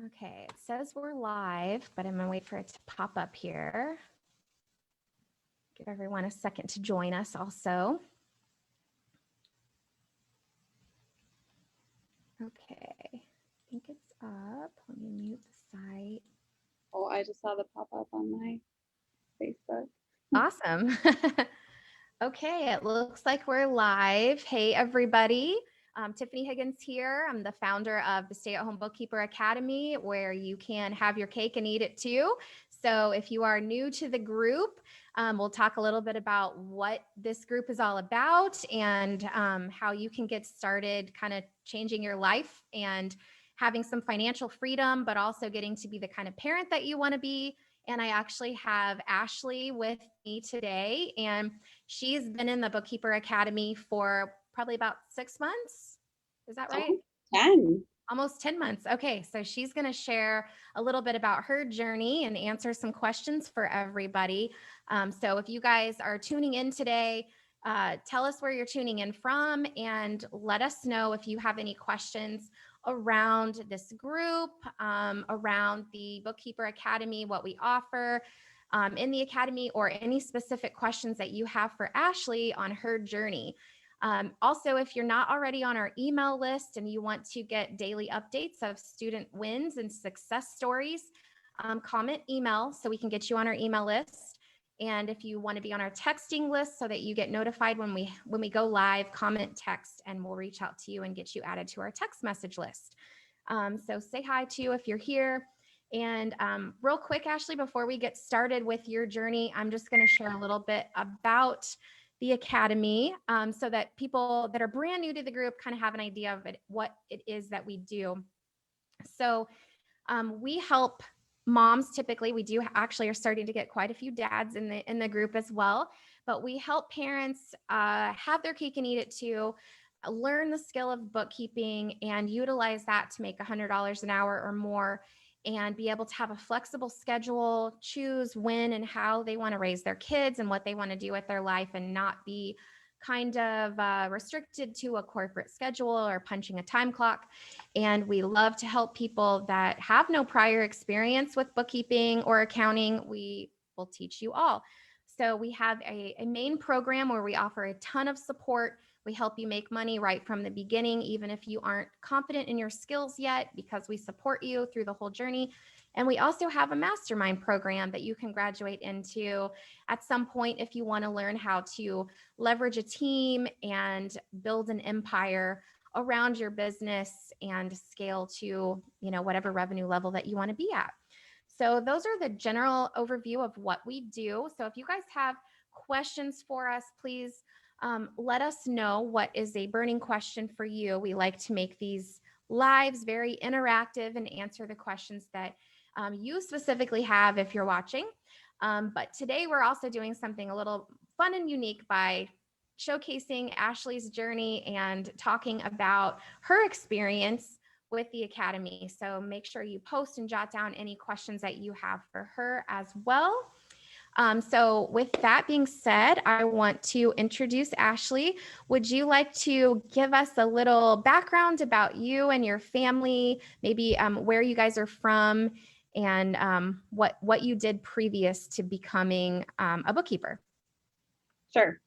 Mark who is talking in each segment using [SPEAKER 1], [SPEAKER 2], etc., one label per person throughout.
[SPEAKER 1] Okay, it says we're live, but I'm gonna wait for it to pop up here. Give everyone a second to join us also. Okay, I think it's up. Let me mute the site.
[SPEAKER 2] Oh, I just saw the pop-up on my Facebook.
[SPEAKER 1] Awesome. Okay, it looks like we're live. Hey, everybody. Tiffani Higgins here. I'm the founder of the Stay at Home Bookkeeper Academy, where you can have your cake and eat it too. So if you are new to the group, we'll talk a little bit about what this group is all about and how you can get started kind of changing your life and having some financial freedom, but also getting to be the kind of parent that you want to be. And I actually have Ashley with me today, and she's been in the Bookkeeper Academy for probably about 6 months. Is that right?
[SPEAKER 2] 10.
[SPEAKER 1] Almost 10 months. Okay, so she's going to share a little bit about her journey and answer some questions for everybody. So if you guys are tuning in today, tell us where you're tuning in from and let us know if you have any questions around this group, around the Bookkeeper Academy, what we offer in the Academy, or any specific questions that you have for Ashley on her journey. Also, if you're not already on our email list and you want to get daily updates of student wins and success stories, comment email so we can get you on our email list. And if you want to be on our texting list so that you get notified when we go live, comment text and we'll reach out to you and get you added to our text message list. So say hi to you if you're here. And real quick, Ashley, before we get started with your journey, I'm just going to share a little bit about the Academy so that people that are brand new to the group kind of have an idea of what it is that we do. So we help moms typically. We do actually are starting to get quite a few dads in the group as well, but we help parents have their cake and eat it too, learn the skill of bookkeeping and utilize that to make $100 an hour or more and be able to have a flexible schedule, choose when and how they want to raise their kids and what they want to do with their life and not be kind of restricted to a corporate schedule or punching a time clock. And we love to help people that have no prior experience with bookkeeping or accounting. We will teach you all. So we have a main program where we offer a ton of support. We help you make money right from the beginning, even if you aren't confident in your skills yet, because we support you through the whole journey. And we also have a mastermind program that you can graduate into at some point if you want to learn how to leverage a team and build an empire around your business and scale to, whatever revenue level that you want to be at. So those are the general overview of what we do. So if you guys have questions for us, please let us know what is a burning question for you. We like to make these lives very interactive and answer the questions that you specifically have if you're watching. But today we're also doing something a little fun and unique by showcasing Ashley's journey and talking about her experience with the Academy. So make sure you post and jot down any questions that you have for her as well. So with that being said, I want to introduce Ashley. Would you like to give us a little background about you and your family, maybe where you guys are from and what you did previous to becoming a bookkeeper?
[SPEAKER 2] Sure.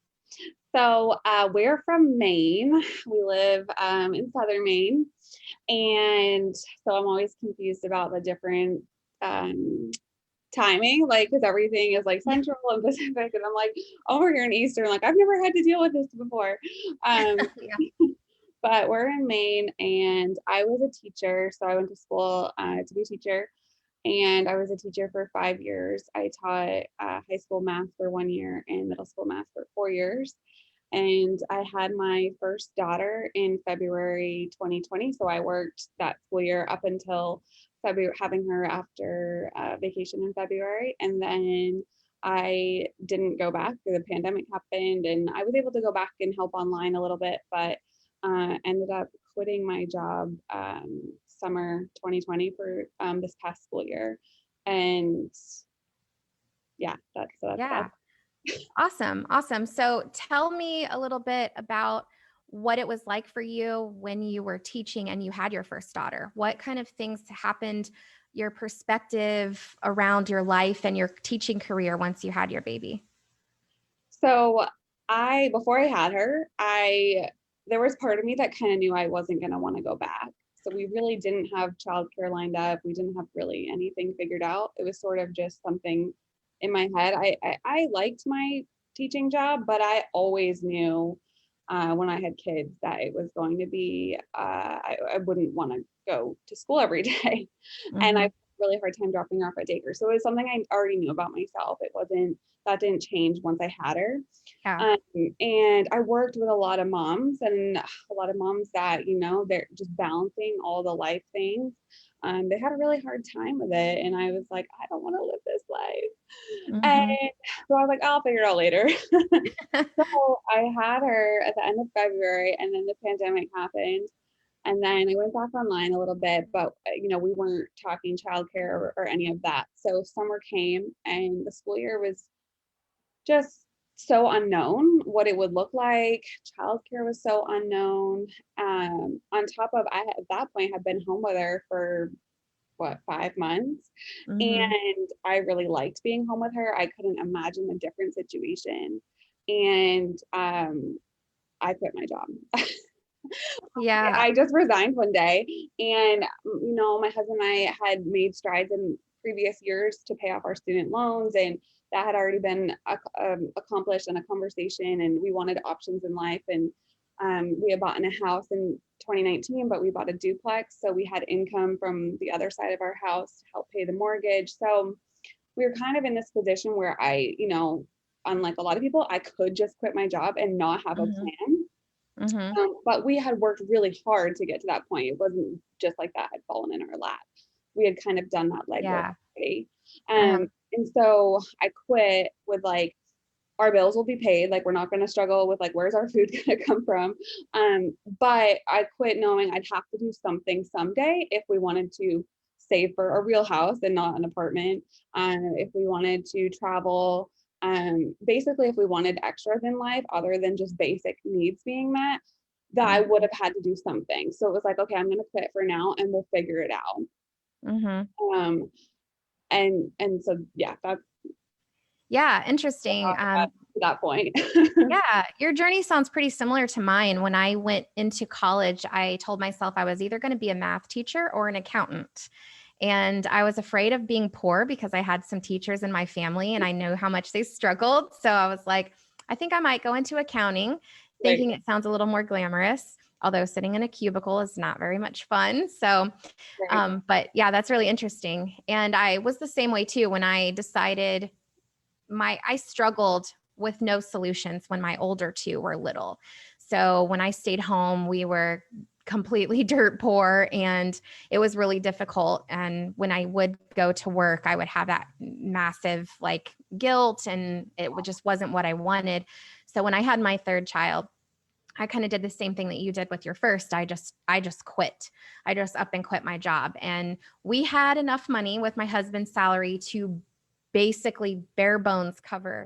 [SPEAKER 2] So we're from Maine. We live in southern Maine. And so I'm always confused about the different timing, like, because everything is like central and Pacific. And I'm like, over here in Eastern, like, I've never had to deal with this before.
[SPEAKER 1] Yeah.
[SPEAKER 2] But we're in Maine and I was a teacher. So I went to school to be a teacher. And I was a teacher for 5 years. I taught high school math for 1 year and middle school math for 4 years. And I had my first daughter in February 2020. So I worked that school year up until February, having her after vacation in February. And then I didn't go back because the pandemic happened. And I was able to go back and help online a little bit, but ended up quitting my job summer 2020 for this past school year. And yeah, that's
[SPEAKER 1] Yeah.
[SPEAKER 2] that.
[SPEAKER 1] Awesome. So tell me a little bit about what it was like for you when you were teaching and you had your first daughter. What kind of things happened, your perspective around your life and your teaching career once you had your baby?
[SPEAKER 2] So before I had her, there was part of me that kind of knew I wasn't going to want to go back. So we really didn't have childcare lined up. We didn't have really anything figured out. It was sort of just something in my head. I liked my teaching job, but I always knew when I had kids that it was going to be, I wouldn't want to go to school every day. And I
[SPEAKER 1] Mm-hmm.
[SPEAKER 2] had a really hard time dropping her off at daycare. So it was something I already knew about myself. That didn't change once I had her.
[SPEAKER 1] Yeah.
[SPEAKER 2] And I worked with a lot of moms and a lot of moms that, they're just balancing all the life things. They had a really hard time with it. And I was like, I don't want to live this life.
[SPEAKER 1] Mm-hmm.
[SPEAKER 2] And so I was like, I'll figure it out later. So I had her at the end of February, and then the pandemic happened. And then I went back online a little bit, but we weren't talking childcare or any of that. So summer came and the school year was just so unknown what it would look like. Childcare was so unknown. On top of, I at that point had been home with her for 5 months,
[SPEAKER 1] Mm-hmm.
[SPEAKER 2] and I really liked being home with her. I couldn't imagine a different situation, and I quit my job.
[SPEAKER 1] Yeah.
[SPEAKER 2] I just resigned one day, and my husband and I had made strides in previous years to pay off our student loans, and that had already been accomplished in a conversation. And we wanted options in life, and we had bought in a house in 2019, but we bought a duplex, so we had income from the other side of our house to help pay the mortgage. So we were kind of in this position where unlike a lot of people, I could just quit my job and not have a
[SPEAKER 1] Mm-hmm.
[SPEAKER 2] plan.
[SPEAKER 1] Mm-hmm.
[SPEAKER 2] But we had worked really hard to get to that point. It wasn't just like that had fallen in our lap. We had kind of done that legwork
[SPEAKER 1] Yeah.
[SPEAKER 2] already.
[SPEAKER 1] Uh-huh.
[SPEAKER 2] And so I quit with like, our bills will be paid. Like, we're not going to struggle with like, where's our food going to come from? But I quit knowing I'd have to do something someday if we wanted to save for a real house and not an apartment. If we wanted to travel, basically if we wanted extras in life other than just basic needs being met, that I would have had to do something. So it was like, okay, I'm going to quit for now and we'll figure it out.
[SPEAKER 1] Mm-hmm.
[SPEAKER 2] Um, and so yeah, that's
[SPEAKER 1] Yeah.
[SPEAKER 2] how
[SPEAKER 1] Interesting.
[SPEAKER 2] I got to that point.
[SPEAKER 1] Yeah, your journey sounds pretty similar to mine. When I went into college, I told myself I was either going to be a math teacher or an accountant. And I was afraid of being poor because I had some teachers in my family and I know how much they struggled. So I was like, I think I might go into accounting,
[SPEAKER 2] Right.
[SPEAKER 1] thinking it sounds a little more glamorous, although sitting in a cubicle is not very much fun. So,
[SPEAKER 2] Right.
[SPEAKER 1] but yeah, that's really interesting. And I was the same way too when I decided I struggled with no solutions when my older two were little. So when I stayed home, we were completely dirt poor and it was really difficult. And when I would go to work, I would have that massive like guilt and just wasn't what I wanted. So when I had my third child, I kind of did the same thing that you did with your first. I just quit. I just up and quit my job. And we had enough money with my husband's salary to basically bare bones cover,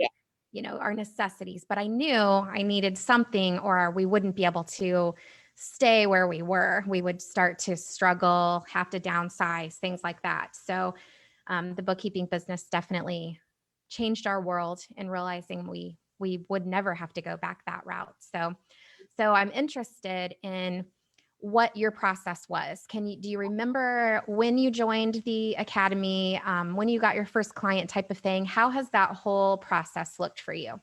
[SPEAKER 2] Yeah.
[SPEAKER 1] our necessities. But I knew I needed something or we wouldn't be able to stay where we were. We would start to struggle, have to downsize, things like that. So the bookkeeping business definitely changed our world in realizing we would never have to go back that route. So I'm interested in what your process was. Do you remember when you joined the academy, when you got your first client type of thing? How has that whole process looked for you?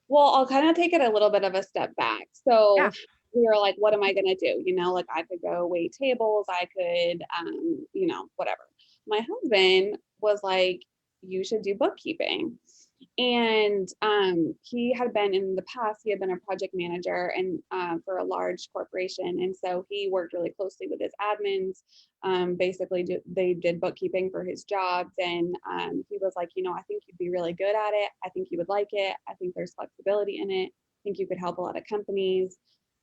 [SPEAKER 2] Well, I'll kind of take it a little bit of a step back. So
[SPEAKER 1] Yeah.
[SPEAKER 2] we were like, what am I going to do? Like I could go wait tables. I could, whatever. My husband was like, you should do bookkeeping. And he had been in the past, he had been a project manager and for a large corporation. And so he worked really closely with his admins. Basically, they did bookkeeping for his jobs. And he was like, I think you'd be really good at it. I think you would like it. I think there's flexibility in it. I think you could help a lot of companies.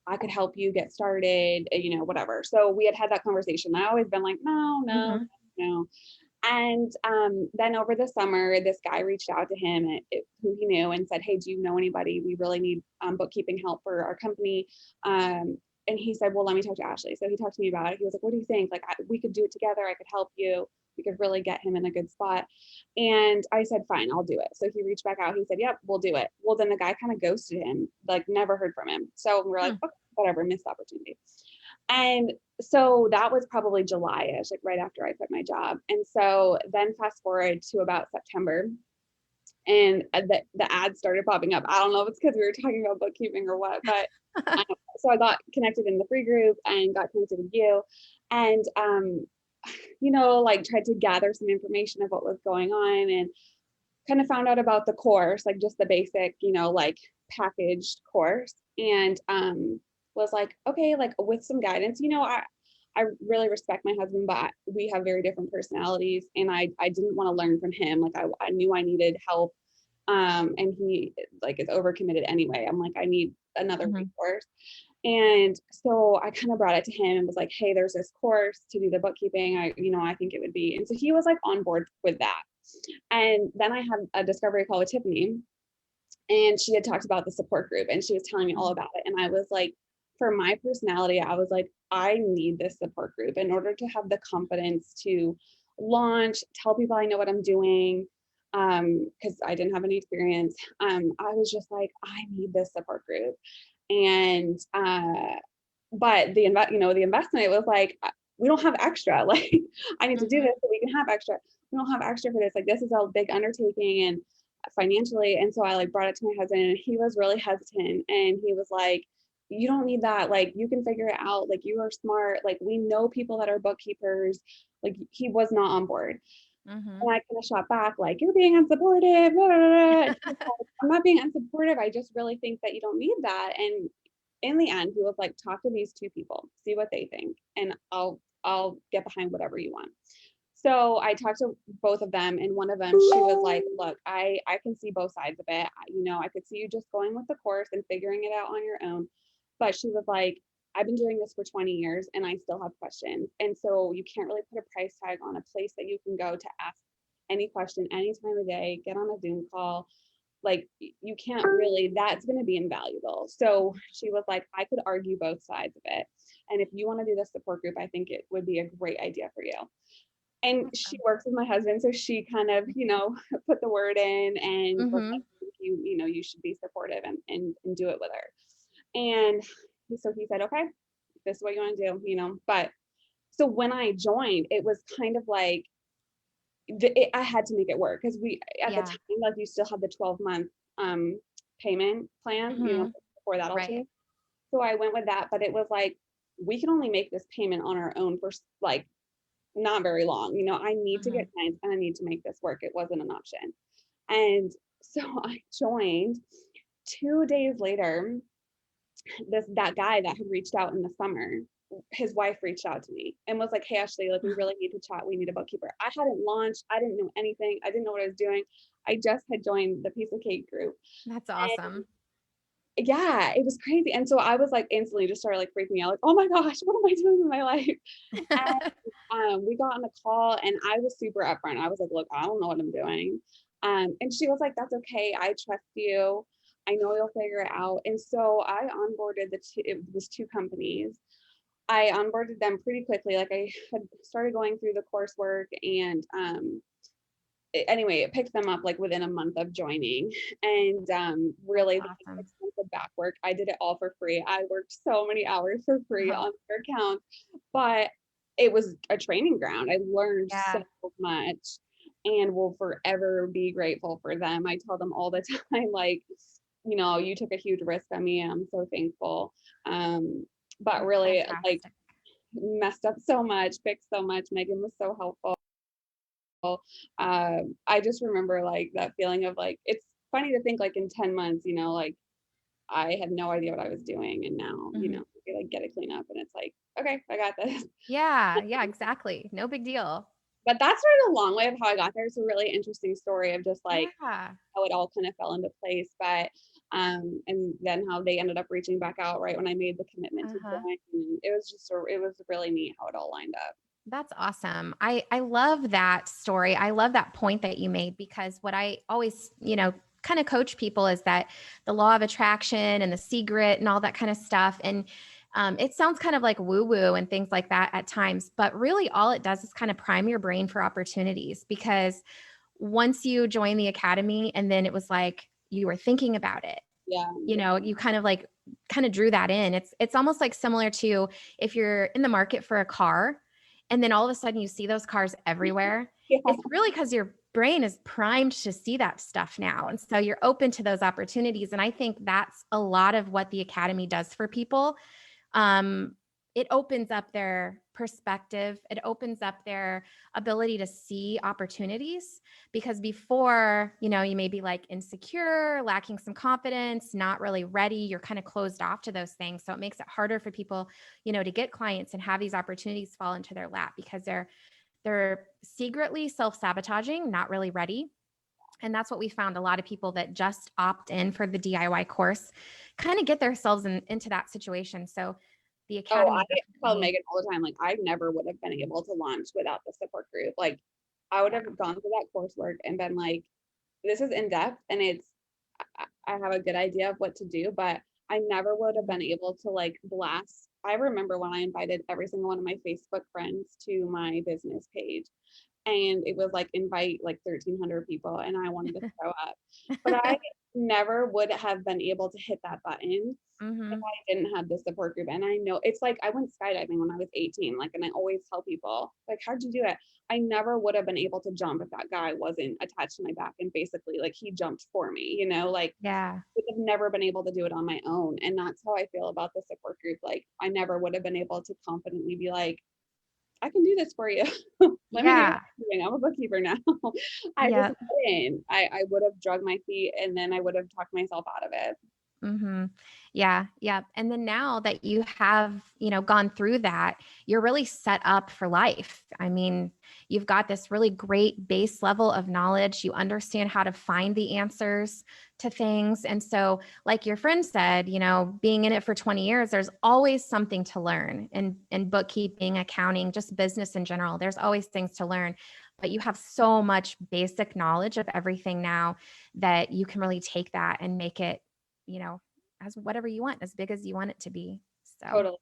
[SPEAKER 2] I could help you get started, whatever. So we had that conversation. I always been like, no, no,
[SPEAKER 1] Hmm.
[SPEAKER 2] no. And then over the summer, this guy reached out to him who he knew and said, hey, do you know anybody? We really need bookkeeping help for our company. And he said, well, let me talk to Ashley. So he talked to me about it. He was like, what do you think? Like, we could do it together. I could help you. We could really get him in a good spot. And I said, fine, I'll do it. So he reached back out. He said, yep, we'll do it. Well, then the guy kind of ghosted him, like never heard from him. So we're like, okay, whatever, missed opportunity. And so that was probably July-ish, like right after I quit my job. And so then fast forward to about September, and the ads started popping up. I don't know if it's because we were talking about bookkeeping or what, but so I got connected in the free group and got connected with you, and like tried to gather some information of what was going on, and kind of found out about the course, like just the basic, like packaged course, and was like, okay, like with some guidance, I really respect my husband, but we have very different personalities, and I didn't want to learn from him. Like I knew I needed help, and he like is overcommitted anyway. I'm like, I need another resource. And so I kind of brought it to him and was like, hey, there's this course to do the bookkeeping. I think it would be. And so he was like on board with that. And then I had a discovery call with Tiffani, and she had talked about the support group, and she was telling me all about it. And I was like, for my personality, I was like, I need this support group in order to have the confidence to launch, tell people I know what I'm doing, because I didn't have any experience. I was just like, I need this support group. And but the investment, it was like, we don't have extra. Like, I need to do this so we can have extra. We don't have extra for this. Like, this is a big undertaking and financially. And so I like brought it to my husband, and he was really hesitant, and he was like, you don't need that. Like, you can figure it out. Like, you are smart. Like, we know people that are bookkeepers. Like, he was not on board. And I kind of shot back, like, you're being unsupportive. Blah, blah, blah. I'm not being unsupportive. I just really think that you don't need that. And in the end, he was like, talk to these two people, see what they think, and I'll get behind whatever you want. So I talked to both of them, and one of them, she was like, look, I can see both sides of it. I could see you just going with the course and figuring it out on your own. But she was like, I've been doing this for 20 years and I still have questions. And so you can't really put a price tag on a place that you can go to ask any question any time of day, get on a Zoom call. Like, you can't really, that's going to be invaluable. So she was like, I could argue both sides of it. And if you want to do the support group, I think it would be a great idea for you. And she works with my husband, so she kind of, put the word in and was like, you should be supportive and do it with her. And so he said, okay, this is what you want to do, But so when I joined, it was kind of like, I had to make it work, because we at the time, like, you still have the 12-month payment plan, before that'll change. So I went with that, but it was like, we can only make this payment on our own for like not very long. I need to get clients and I need to make this work. It wasn't an option. And so I joined. 2 days later, that guy that had reached out in the summer, his wife reached out to me and was like, hey, Ashley, like, we really need to chat. We need a bookkeeper. I hadn't launched. I didn't know anything. I didn't know what I was doing. I just had joined the Piece of Cake group.
[SPEAKER 1] That's awesome.
[SPEAKER 2] And yeah, it was crazy. And so I was like, instantly just started like freaking out, like, oh my gosh, what am I doing in my life? And we got on a call, and I was super upfront. I was like, look, I don't know what I'm doing. And she was like, that's okay. I trust you. I know you'll figure it out. And so I onboarded it was 2 companies. I onboarded them pretty quickly. Like, I had started going through the coursework, and anyway, it picked them up like within a month of joining. And really, the extensive back work, I did it all for free. I worked so many hours for free on their account, but it was a training ground. I learned so much, and will forever be grateful for them. I tell them all the time, like, you took a huge risk on me. I'm so thankful. But really, like, messed up so much, fixed so much. Megan was so helpful. I just remember like that feeling of like, it's funny to think like in 10 months, like, I had no idea what I was doing, and now, you like get it clean up, and it's like, okay, I got this.
[SPEAKER 1] Yeah, exactly. No big deal.
[SPEAKER 2] But that's sort of a long way of how I got there. It's a really interesting story of just like how it all kind of fell into place. But and then how they ended up reaching back out right when I made the commitment to join. And it was really neat how it all lined up.
[SPEAKER 1] That's awesome. I love that story. I love that point that you made, because what I always, kind of coach people is that the law of attraction and the secret and all that kind of stuff. And it sounds kind of like woo woo and things like that at times, but really all it does is kind of prime your brain for opportunities. Because once you join the academy and then it was like you were thinking about it,
[SPEAKER 2] Yeah.
[SPEAKER 1] you kind of drew that in. It's almost like similar to if you're in the market for a car and then all of a sudden you see those cars everywhere.
[SPEAKER 2] Yeah.
[SPEAKER 1] It's really because your brain is primed to see that stuff now. And so you're open to those opportunities. And I think that's a lot of what the academy does for people. um, it opens up their perspective. It opens up their ability to see opportunities, because before, you may be like insecure, lacking some confidence, not really ready. You're kind of closed off to those things. So it makes it harder for people, to get clients and have these opportunities fall into their lap, because they're secretly self-sabotaging, not really ready. And that's what we found. A lot of people that just opt in for the DIY course kind of get themselves into that situation. So the
[SPEAKER 2] Oh, I
[SPEAKER 1] academy
[SPEAKER 2] tell
[SPEAKER 1] definitely.
[SPEAKER 2] Megan all the time, like, I never would have been able to launch without the support group. Like, I would
[SPEAKER 1] Yeah.
[SPEAKER 2] have gone through that coursework and been like, this is in depth and I have a good idea of what to do, but I never would have been able to like blast. I remember when I invited every single one of my Facebook friends to my business page, and it was like invite like 1,300 people, and I wanted to throw up. But I never would have been able to hit that button if
[SPEAKER 1] Hmm.
[SPEAKER 2] I didn't have the support group. And I know it's like I went skydiving when I was 18, like, and I always tell people, like, how'd you do it? I never would have been able to jump if that guy wasn't attached to my back and basically like he jumped for me, like
[SPEAKER 1] Yeah.
[SPEAKER 2] would have never been able to do it on my own. And that's how I feel about the support group. Like I never would have been able to confidently be like, I can do this for you. Let me do
[SPEAKER 1] Yeah.
[SPEAKER 2] bookkeeping. I'm a bookkeeper now. I just
[SPEAKER 1] Yeah.
[SPEAKER 2] wouldn't. I would have drugged my feet and then I would have talked myself out of it.
[SPEAKER 1] Mhm. Yeah, yeah. And then now that you have, gone through that, you're really set up for life. I mean, you've got this really great base level of knowledge. You understand how to find the answers to things. And so, like your friend said, being in it for 20 years, there's always something to learn in bookkeeping, accounting, just business in general. There's always things to learn. But you have so much basic knowledge of everything now that you can really take that and make it, you know, as whatever you want, as big as you want it to be. So,
[SPEAKER 2] Totally.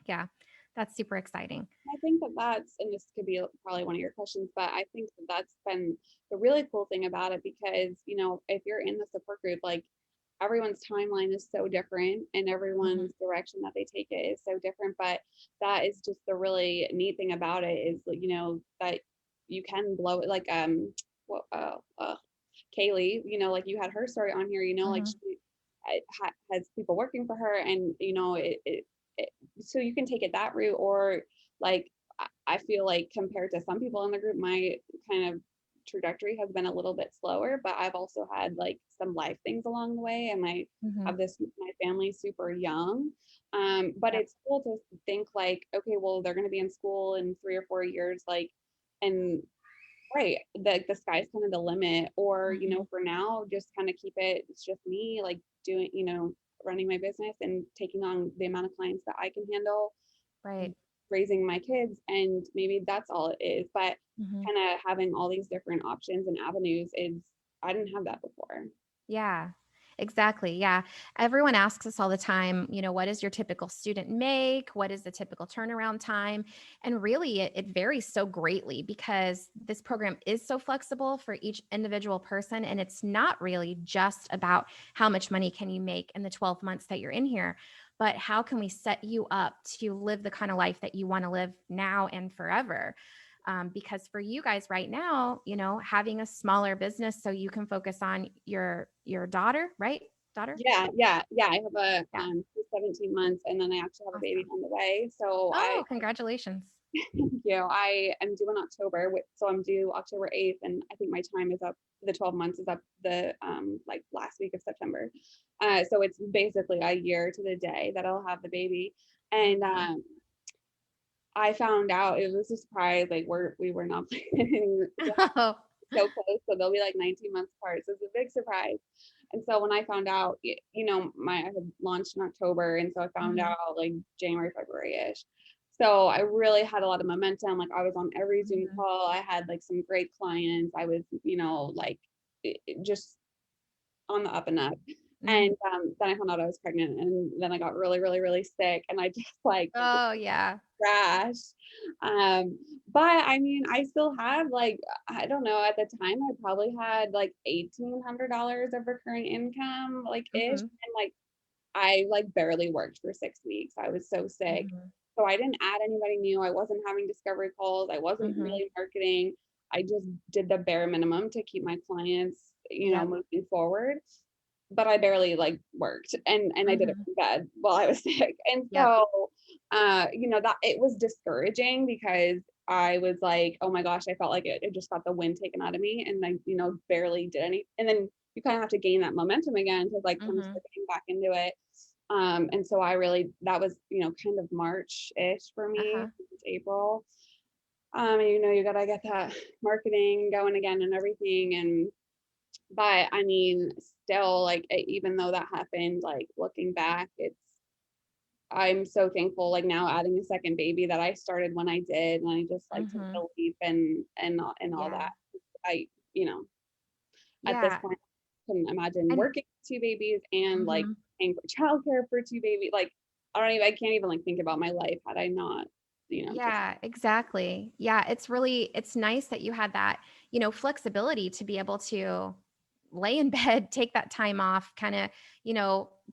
[SPEAKER 1] yeah, that's super exciting.
[SPEAKER 2] I think that that's, and this could be probably one of your questions, but I think that that's been the really cool thing about it because, if you're in the support group, like everyone's timeline is so different and
[SPEAKER 1] Mhm.
[SPEAKER 2] everyone's direction that they take it is so different. But that is just the really neat thing about it is, like, that you can blow it. Like, well, Kaylee, like you had her story on here, like
[SPEAKER 1] Mhm.
[SPEAKER 2] she has people working for her and, it so you can take it that route or like I feel like compared to some people in the group, my kind of trajectory has been a little bit slower, but I've also had like some life things along the way. And I
[SPEAKER 1] Mhm.
[SPEAKER 2] have my family super young. But
[SPEAKER 1] Yep.
[SPEAKER 2] it's cool to think like, okay, well, they're going to be in school in 3 or 4 years, like, and right, the sky's kind of the limit. Or,
[SPEAKER 1] Mhm.
[SPEAKER 2] for now, just kind of keep it's just me, like doing, running my business and taking on the amount of clients that I can handle,
[SPEAKER 1] Right.
[SPEAKER 2] raising my kids, and maybe that's all it is. But
[SPEAKER 1] Mhm.
[SPEAKER 2] kind of having all these different options and avenues is I didn't have that before.
[SPEAKER 1] Yeah, exactly. Yeah. Everyone asks us all the time, what does your typical student make? What is the typical turnaround time? And really, it varies so greatly because this program is so flexible for each individual person. And it's not really just about how much money can you make in the 12 months that you're in here, but how can we set you up to live the kind of life that you want to live now and forever? Because for you guys right now, having a smaller business so you can focus on your daughter, right? Daughter?
[SPEAKER 2] Yeah, I have a
[SPEAKER 1] Yeah.
[SPEAKER 2] she's 17 months and then I actually have a baby
[SPEAKER 1] Awesome.
[SPEAKER 2] on the way. So
[SPEAKER 1] Oh, congratulations.
[SPEAKER 2] I am due in October, so I'm due October 8th, and I think my time is up. The 12 months is up the like last week of September. So it's basically a year to the day that I'll have the baby. And
[SPEAKER 1] Mhm.
[SPEAKER 2] I found out it was a surprise. Like we were not planning to have
[SPEAKER 1] Oh.
[SPEAKER 2] so close, so they'll be like 19 months apart. So it's a big surprise. And so when I found out, I had launched in October, and so I found
[SPEAKER 1] Mhm.
[SPEAKER 2] out like January, February ish. So I really had a lot of momentum. Like I was on every Zoom
[SPEAKER 1] Mhm.
[SPEAKER 2] call. I had like some great clients. I was, like just on the up and up.
[SPEAKER 1] Mhm.
[SPEAKER 2] And then I found out I was pregnant, and then I got really, really, really sick, and I just like
[SPEAKER 1] Oh, yeah.
[SPEAKER 2] crashed. Um, but I mean, I still have like, I don't know, at the time I probably had like $1,800 of recurring income, like ish.
[SPEAKER 1] Mhm.
[SPEAKER 2] And like I like barely worked for 6 weeks. I was so sick.
[SPEAKER 1] Mhm.
[SPEAKER 2] So I didn't add anybody new. I wasn't having discovery calls. I wasn't
[SPEAKER 1] Mhm.
[SPEAKER 2] really marketing. I just did the bare minimum to keep my clients,
[SPEAKER 1] Yep.
[SPEAKER 2] moving forward. But I barely like worked, and I did it
[SPEAKER 1] Mhm.
[SPEAKER 2] from bed while I was sick. And
[SPEAKER 1] Yep.
[SPEAKER 2] so that it was discouraging because I was like, oh my gosh, I felt like it just got the wind taken out of me, and I, barely did any. And then you kind of have to gain that momentum again to like come
[SPEAKER 1] Mhm.
[SPEAKER 2] getting back into it. And so that was, kind of March-ish for me,
[SPEAKER 1] Uh-huh.
[SPEAKER 2] it's April. And you gotta get that marketing going again and everything. But I mean, still, like, even though that happened, like, looking back, I'm so thankful, like, now adding a second baby that I started when I did, and I just, like, took
[SPEAKER 1] Mhm.
[SPEAKER 2] the leap and all
[SPEAKER 1] Yeah.
[SPEAKER 2] that. I, you know, at this
[SPEAKER 1] Yeah.
[SPEAKER 2] point, couldn't imagine
[SPEAKER 1] And
[SPEAKER 2] working with 2 babies and, like,
[SPEAKER 1] mhm.
[SPEAKER 2] paying for childcare for 2 babies. Like, I can't even, like, think about my life had I not, just
[SPEAKER 1] Yeah, exactly. Yeah, it's nice that you had that, flexibility to be able to lay in bed, take that time off, kind of,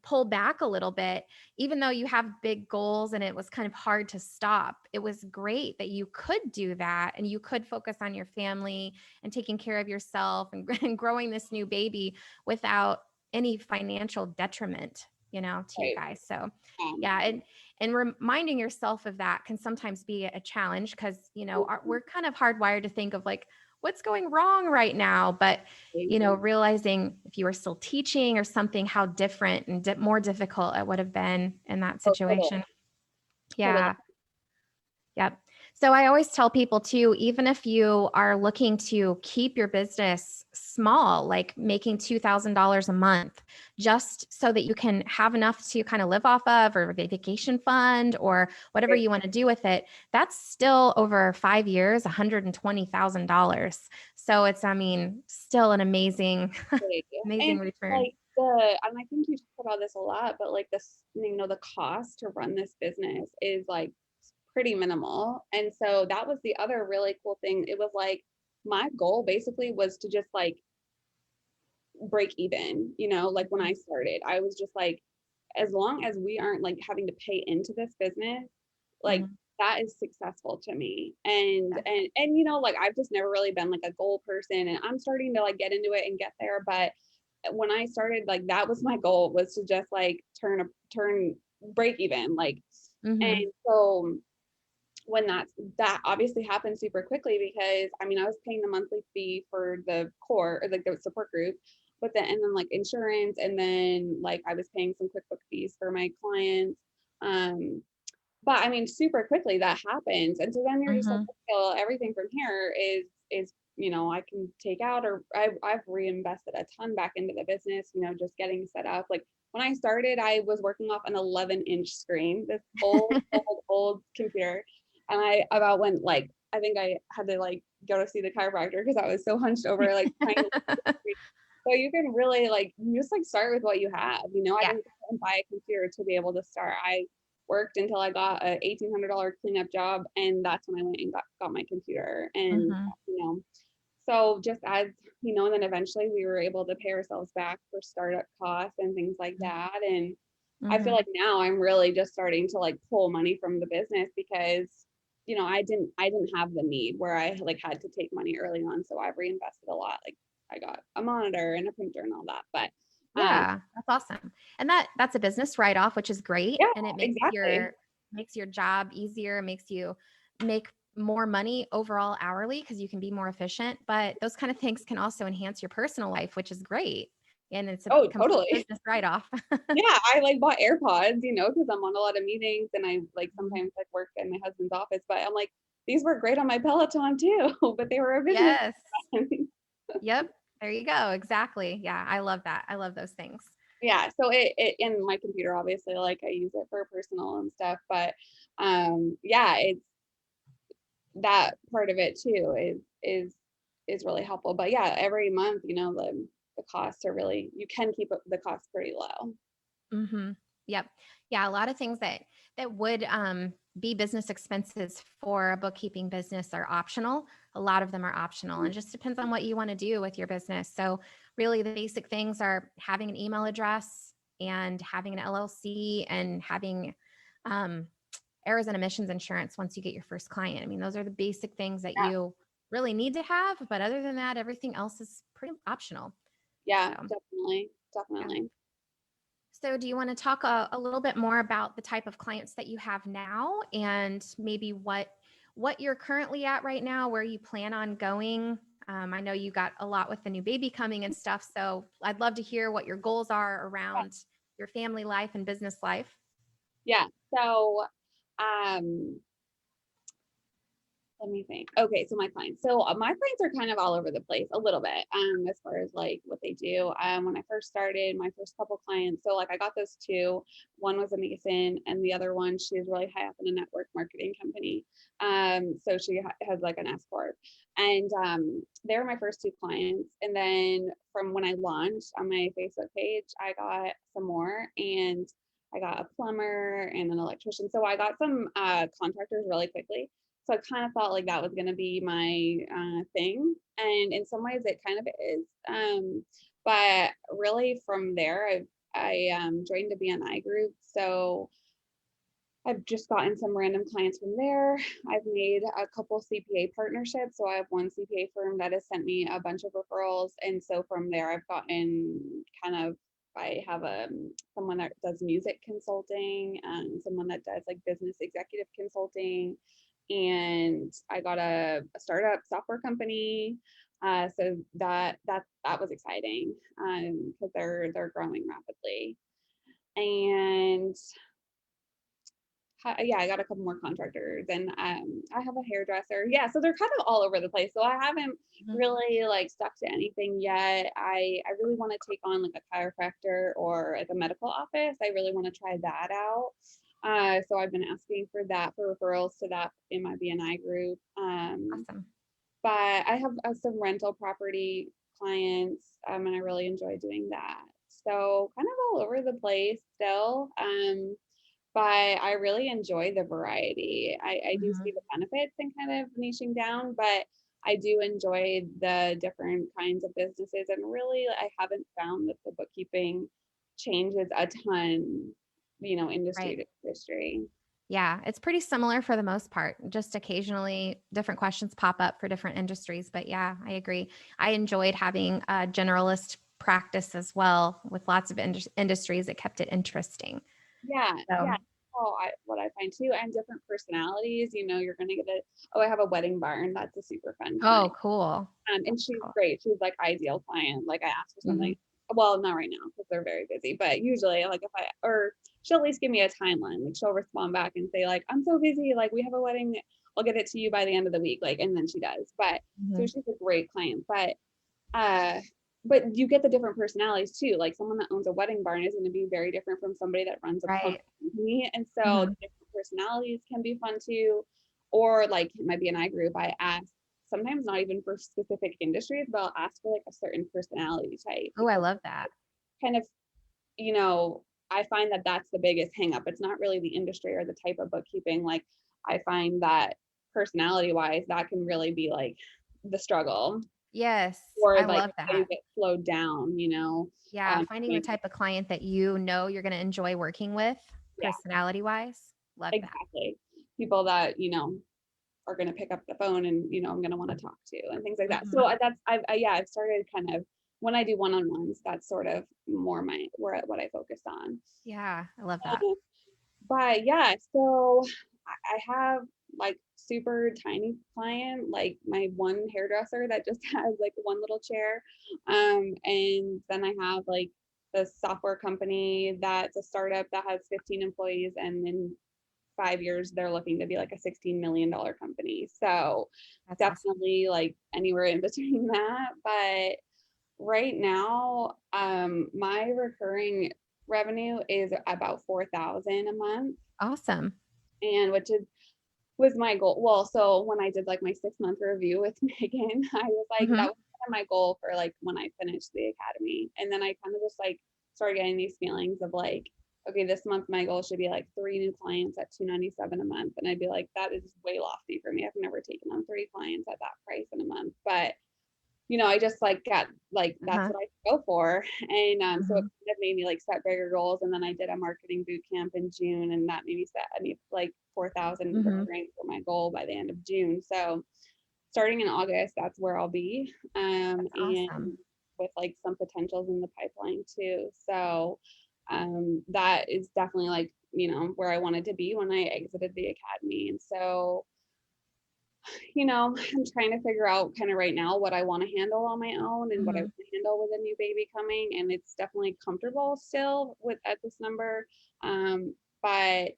[SPEAKER 1] pull back a little bit, even though you have big goals and it was kind of hard to stop. It was great that you could do that and you could focus on your family and taking care of yourself and, and growing this new baby without any financial detriment, to you
[SPEAKER 2] right.
[SPEAKER 1] guys. So,
[SPEAKER 2] Um,
[SPEAKER 1] yeah, and reminding yourself of that can sometimes be a challenge because we're kind of hardwired to think of like what's going wrong right now, but realizing if you were still teaching or something, how different and more difficult it would have been in that
[SPEAKER 2] oh, totally,
[SPEAKER 1] situation.
[SPEAKER 2] totally.
[SPEAKER 1] Yeah. Yep. So I always tell people too, even if you are looking to keep your business small, like making $2,000 a month, just so that you can have enough to kind of live off of or a vacation fund or whatever
[SPEAKER 2] Right,
[SPEAKER 1] you want to do with it, that's still over 5 years, $120,000. So it's, I mean, still an amazing,
[SPEAKER 2] right. And
[SPEAKER 1] amazing return.
[SPEAKER 2] like and I think you talk about this a lot, but like this, the cost to run this business is like pretty minimal. And so that was the other really cool thing. It was like my goal basically was to just like break even, like when I
[SPEAKER 1] Mhm.
[SPEAKER 2] started, I was just like, as long as we aren't like having to pay into this business, like
[SPEAKER 1] Mhm.
[SPEAKER 2] that is successful to me. And
[SPEAKER 1] Yeah.
[SPEAKER 2] like I've just never really been like a goal person, and I'm starting to like get into it and get there. But when I started, like that was my goal, was to just like turn break even. Like, and
[SPEAKER 1] Mhm.
[SPEAKER 2] so when that obviously happened super quickly, because I mean I was paying the monthly fee for the core, or like the support group, but then and then like insurance, and then like I was paying some QuickBook fees for my clients. um but I mean super quickly that happens, and so then you're just like,
[SPEAKER 1] Mhm.
[SPEAKER 2] okay, well, everything from here is I can take out, or I've reinvested a ton back into the business, just getting set up. Like when I started, I was working off an 11-inch screen, this old computer. And I about went like, I think I had to like go to see the chiropractor because I was so hunched over, like trying to. So you can really like, you just like start with what you have. I
[SPEAKER 1] Yeah.
[SPEAKER 2] didn't go and buy a computer to be able to start. I worked until I got a $1,800 cleanup job, and that's when I went and got my computer. And
[SPEAKER 1] Mhm.
[SPEAKER 2] you know, so just as and then eventually we were able to pay ourselves back for startup costs and things like that. And I feel
[SPEAKER 1] Mhm.
[SPEAKER 2] like now I'm really just starting to like pull money from the business, because I didn't have the need where I like had to take money early on. So I've reinvested a lot. Like I got a monitor and a printer and all that. But
[SPEAKER 1] Yeah, that's awesome. And that's a business write-off, which is great,
[SPEAKER 2] yeah,
[SPEAKER 1] and it
[SPEAKER 2] exactly.
[SPEAKER 1] makes your job easier, makes you make more money overall hourly because you can be more efficient, but those kind of things can also enhance your personal life, which is great. And it's a
[SPEAKER 2] Oh,
[SPEAKER 1] complete
[SPEAKER 2] totally.
[SPEAKER 1] business write-off.
[SPEAKER 2] Yeah, I like bought AirPods, because I'm on a lot of meetings, and I like
[SPEAKER 1] Mhm.
[SPEAKER 2] sometimes like work in my husband's office, but I'm like, these work great on my Peloton too, but they were a business.
[SPEAKER 1] Yes. Yep. There you go. Exactly. Yeah, I love that. I love those things.
[SPEAKER 2] Yeah, so it in my computer, obviously, like I use it for personal and stuff, but yeah, it's that part of it too is really helpful. But yeah, every month, the costs are really, you can keep the costs pretty low.
[SPEAKER 1] Mm-hmm. Yep. Yeah. A lot of things that would be business expenses for a bookkeeping business are optional. A lot of them are optional, and just depends on what you want to do with your business. So, really, the basic things are having an email address and having an LLC and having um, errors and omissions insurance once you get your first client. I mean, those are the basic things that
[SPEAKER 2] Yeah,
[SPEAKER 1] you really need to have. But other than that, everything else is pretty optional.
[SPEAKER 2] yeah,
[SPEAKER 1] So,
[SPEAKER 2] definitely,
[SPEAKER 1] yeah.
[SPEAKER 2] definitely.
[SPEAKER 1] So, do you want to talk a little bit more about the type of clients that you have now, and maybe what you're currently at right now, where you plan on going? I know you got a lot with the new baby coming and stuff, so I'd love to hear what your goals are around your family life and business life.
[SPEAKER 2] Yeah. So, um, let me think. Okay, so my clients. So my clients are kind of all over the place a little bit, as far as like what they do. When I first started, my first couple clients, so like I got those two. One was a Mason, and the other one, she's really high up in a network marketing company. So she has like an S corp, and they were my first two clients. And then from when I launched on my Facebook page, I got some more, and I got a plumber and an electrician. So I got some contractors really quickly. So I kind of felt like that was going to be my thing. And in some ways it kind of is. But really from there, I joined a BNI group. So I've just gotten some random clients from there. I've made a couple CPA partnerships. So I have one CPA firm that has sent me a bunch of referrals. And so from there, I've gotten I have someone that does music consulting and someone that does like business executive consulting. And I got a startup software company. So that was exciting because they're growing rapidly. And yeah, I got a couple more contractors, and I have a hairdresser. Yeah, so they're kind of all over the place. So I haven't
[SPEAKER 1] Mhm.
[SPEAKER 2] really like stuck to anything yet. I really want to take on like a chiropractor or like a medical office. I really want to try that out. So I've been asking for that, for referrals to that in my BNI group.
[SPEAKER 1] Awesome.
[SPEAKER 2] But I have some rental property clients, and I really enjoy doing that. So kind of all over the place still. But I really enjoy the variety. I do see
[SPEAKER 1] Mhm.
[SPEAKER 2] the benefits in kind of niching down, but I do enjoy the different kinds of businesses. And really, I haven't found that the bookkeeping changes a ton, industry
[SPEAKER 1] Right.
[SPEAKER 2] to industry.
[SPEAKER 1] Yeah, it's pretty similar for the most part. Just occasionally different questions pop up for different industries. But yeah, I agree. I enjoyed having a generalist practice as well with lots of industries. It kept it interesting.
[SPEAKER 2] Yeah, yeah.
[SPEAKER 1] So,
[SPEAKER 2] Oh, what I find too, and different personalities. You're gonna get a. Oh, I have a wedding barn. That's a super fun
[SPEAKER 1] oh,
[SPEAKER 2] client.
[SPEAKER 1] cool.
[SPEAKER 2] And
[SPEAKER 1] That's
[SPEAKER 2] she's
[SPEAKER 1] cool.
[SPEAKER 2] great. She's like ideal client. Like I asked for
[SPEAKER 1] Hmm.
[SPEAKER 2] something. Well, not right now because they're very busy. But usually, like if I or she'll at least give me a timeline. Like she'll respond back and say like I'm so busy. Like we have a wedding. I'll get it to you by the end of the week. Like and then she does. But so
[SPEAKER 1] Hmm.
[SPEAKER 2] she's a great client. Uh, but you get the different personalities too. Like someone that owns a wedding barn is going to be very different from somebody that runs a plumber
[SPEAKER 1] Right.
[SPEAKER 2] company. And so
[SPEAKER 1] Hmm.
[SPEAKER 2] different personalities can be fun too. Or like my BNI group, I ask sometimes not even for specific industries, but I'll ask for like a certain personality type
[SPEAKER 1] Oh, I
[SPEAKER 2] because
[SPEAKER 1] love that.
[SPEAKER 2] kind of, you know, I find that that's the biggest hang up. It's not really the industry or the type of bookkeeping. Like I find that personality wise, that can really be like the struggle
[SPEAKER 1] Yes,
[SPEAKER 2] or
[SPEAKER 1] I
[SPEAKER 2] like
[SPEAKER 1] love
[SPEAKER 2] how you
[SPEAKER 1] that.
[SPEAKER 2] get slowed down.
[SPEAKER 1] Yeah, finding the
[SPEAKER 2] Like,
[SPEAKER 1] type of client that you know you're going to enjoy working with,
[SPEAKER 2] yeah,
[SPEAKER 1] personality wise. Love that.
[SPEAKER 2] exactly. People that, are going to pick up the phone and, I'm going to want to talk to and things like that.
[SPEAKER 1] Hmm.
[SPEAKER 2] So I've started kind of when I do one-on-ones, that's sort of more what I focus on.
[SPEAKER 1] Yeah, I love that.
[SPEAKER 2] Uh, but yeah, so I have like super tiny client, like my one hairdresser that just has like one little chair. And then I have like the software company that's a startup that has 15 employees, and in 5 years they're looking to be like a $16 million company. So
[SPEAKER 1] That's awesome.
[SPEAKER 2] definitely like anywhere in between that. But right now, my recurring revenue is about 4,000 a month.
[SPEAKER 1] Awesome.
[SPEAKER 2] and was my goal. Well, so when I did like my 6-month review with Megan, I was like, that
[SPEAKER 1] Mm-hmm.
[SPEAKER 2] was kind of my goal for like when I finished the academy. And then I kind of just like started getting these feelings of like, okay, this month my goal should be like 3 new clients at $297 a month. And I'd be like, that is way lofty for me. I've never taken on 3 clients at that price in a month. But I just like got like that's
[SPEAKER 1] Uh-huh.
[SPEAKER 2] what I go for. And so it
[SPEAKER 1] Mm-hmm.
[SPEAKER 2] kind of made me like set bigger goals. And then I did a marketing boot camp in June, and that made me set like 4,000
[SPEAKER 1] Mm-hmm.
[SPEAKER 2] recurring for my goal by the end of June. So starting in August, that's where I'll be.
[SPEAKER 1] That's
[SPEAKER 2] And
[SPEAKER 1] awesome.
[SPEAKER 2] with like some potentials in the pipeline too. So that is definitely like, where I wanted to be when I exited the academy. And so I'm trying to figure out kind of right now what I want to handle on my own and what I
[SPEAKER 1] Mm-hmm.
[SPEAKER 2] want to handle with a new baby coming. And it's definitely comfortable still with at this number. But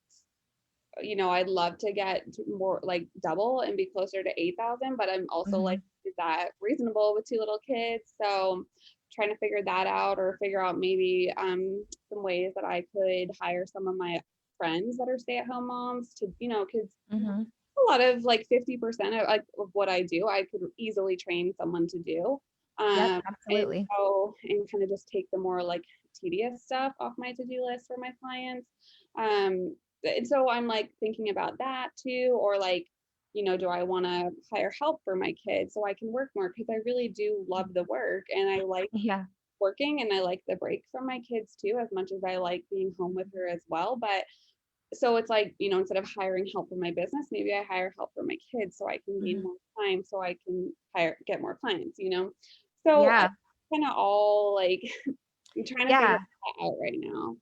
[SPEAKER 2] I'd love to get more like double and be closer to 8,000, but I'm also
[SPEAKER 1] Mm-hmm.
[SPEAKER 2] like, is that reasonable with 2 little kids? So trying to figure that out, or figure out maybe some ways that I could hire some of my friends that are stay-at-home moms to, because
[SPEAKER 1] Mm-hmm.
[SPEAKER 2] a lot of like 50% of like of what I do, I could easily train someone to do.
[SPEAKER 1] Yep,
[SPEAKER 2] And
[SPEAKER 1] absolutely.
[SPEAKER 2] so, and kind of just take the more like tedious stuff off my to-do list for my clients. Um, and so I'm like thinking about that too, or like, do I want to hire help for my kids so I can work more? Because I really do love the work, and I like
[SPEAKER 1] Yeah.
[SPEAKER 2] working, and I like the break from my kids too, as much as I like being home with her as well. But so it's like, instead of hiring help for my business, maybe I hire help for my kids so I can gain
[SPEAKER 1] Mm-hmm.
[SPEAKER 2] more time, so I can get more clients. So I
[SPEAKER 1] Yeah.
[SPEAKER 2] kind of all like, I'm trying to figure
[SPEAKER 1] Yeah.
[SPEAKER 2] that out right now.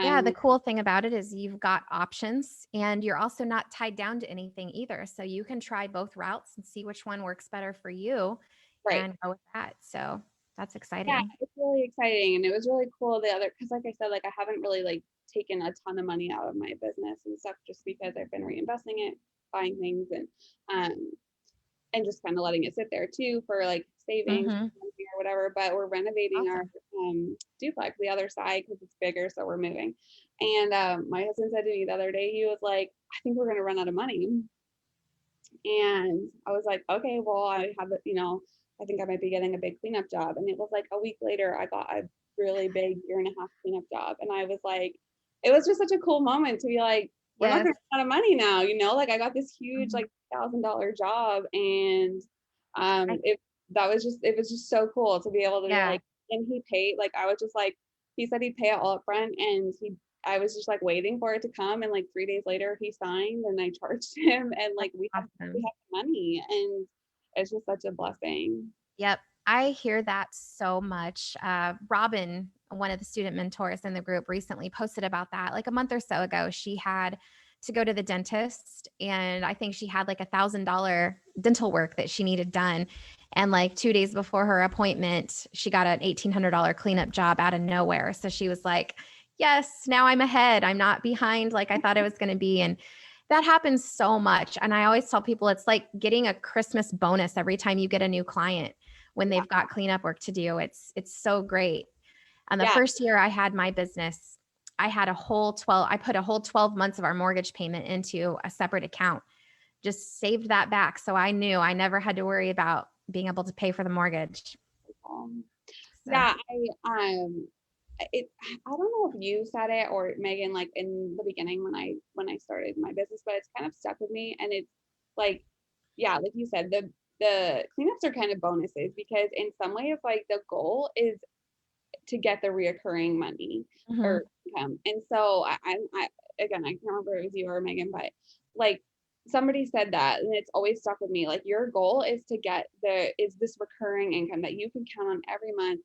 [SPEAKER 1] Yeah, the
[SPEAKER 2] Um,
[SPEAKER 1] cool thing about it is you've got options and you're also not tied down to anything either. So you can try both routes and see which one works better for you
[SPEAKER 2] right.
[SPEAKER 1] and go with that. So that's
[SPEAKER 2] Yeah,
[SPEAKER 1] exciting.
[SPEAKER 2] it's really exciting. And it was really cool because like I said, like I haven't really like taken a ton of money out of my business and stuff, just because I've been reinvesting it, buying things, um, and just kind of letting it sit there too for like savings
[SPEAKER 1] Mm-hmm.
[SPEAKER 2] or whatever. But we're renovating our
[SPEAKER 1] Awesome.
[SPEAKER 2] duplex, the other side, because it's bigger, so we're moving. And my husband said to me the other day, he was like, I think we're going to run out of money. And I was like, okay, well, I have I think I might be getting a big cleanup job. And it was like a week later, I got a really big year-and-a-half cleanup job. And I was like, it was just such a cool moment to be like, we're not
[SPEAKER 1] Yes.
[SPEAKER 2] going to run out of money now, like I got this huge
[SPEAKER 1] Mhm.
[SPEAKER 2] like $1,000 job. And
[SPEAKER 1] I,
[SPEAKER 2] it was just so cool to be able to be
[SPEAKER 1] yeah.
[SPEAKER 2] like, and he paid, like I was just like, he said he'd pay it all up front, and I was just like waiting for it to come, and like 3 days later he signed, and I charged him, and like we
[SPEAKER 1] Awesome.
[SPEAKER 2] have money, and it's just such a blessing.
[SPEAKER 1] Yep. I hear that so much. Robin, one of the student mentors in the group, recently posted about that like a month or so ago. She had to go to the dentist, and I think she had like $1,000 dental work that she needed done. And like 2 days before her appointment, she got an $1,800 cleanup job out of nowhere. So she was like, yes, now I'm ahead. I'm not behind like I thought I was going to be. And that happens so much. And I always tell people it's like getting a Christmas bonus every time you get a new client when
[SPEAKER 2] Yeah,
[SPEAKER 1] they've got cleanup work to do. It's so great. And the
[SPEAKER 2] yeah,
[SPEAKER 1] first year I had my business, I put a whole 12 months of our mortgage payment into a separate account, just saved that back. So I knew I never had to worry about being able to pay for the mortgage.
[SPEAKER 2] um,
[SPEAKER 1] So,
[SPEAKER 2] yeah. I don't know if you said it or Megan, like in the beginning when I started my business, but it's kind of stuck with me. And it's like, yeah, like you said, the cleanups are kind of bonuses, because in some ways, like the goal is to get the reoccurring money
[SPEAKER 1] mhm,
[SPEAKER 2] or income. And so I again, I can't remember if it was you or Megan, but like somebody said that, and it's always stuck with me. Like your goal is to get is this recurring income that you can count on every month.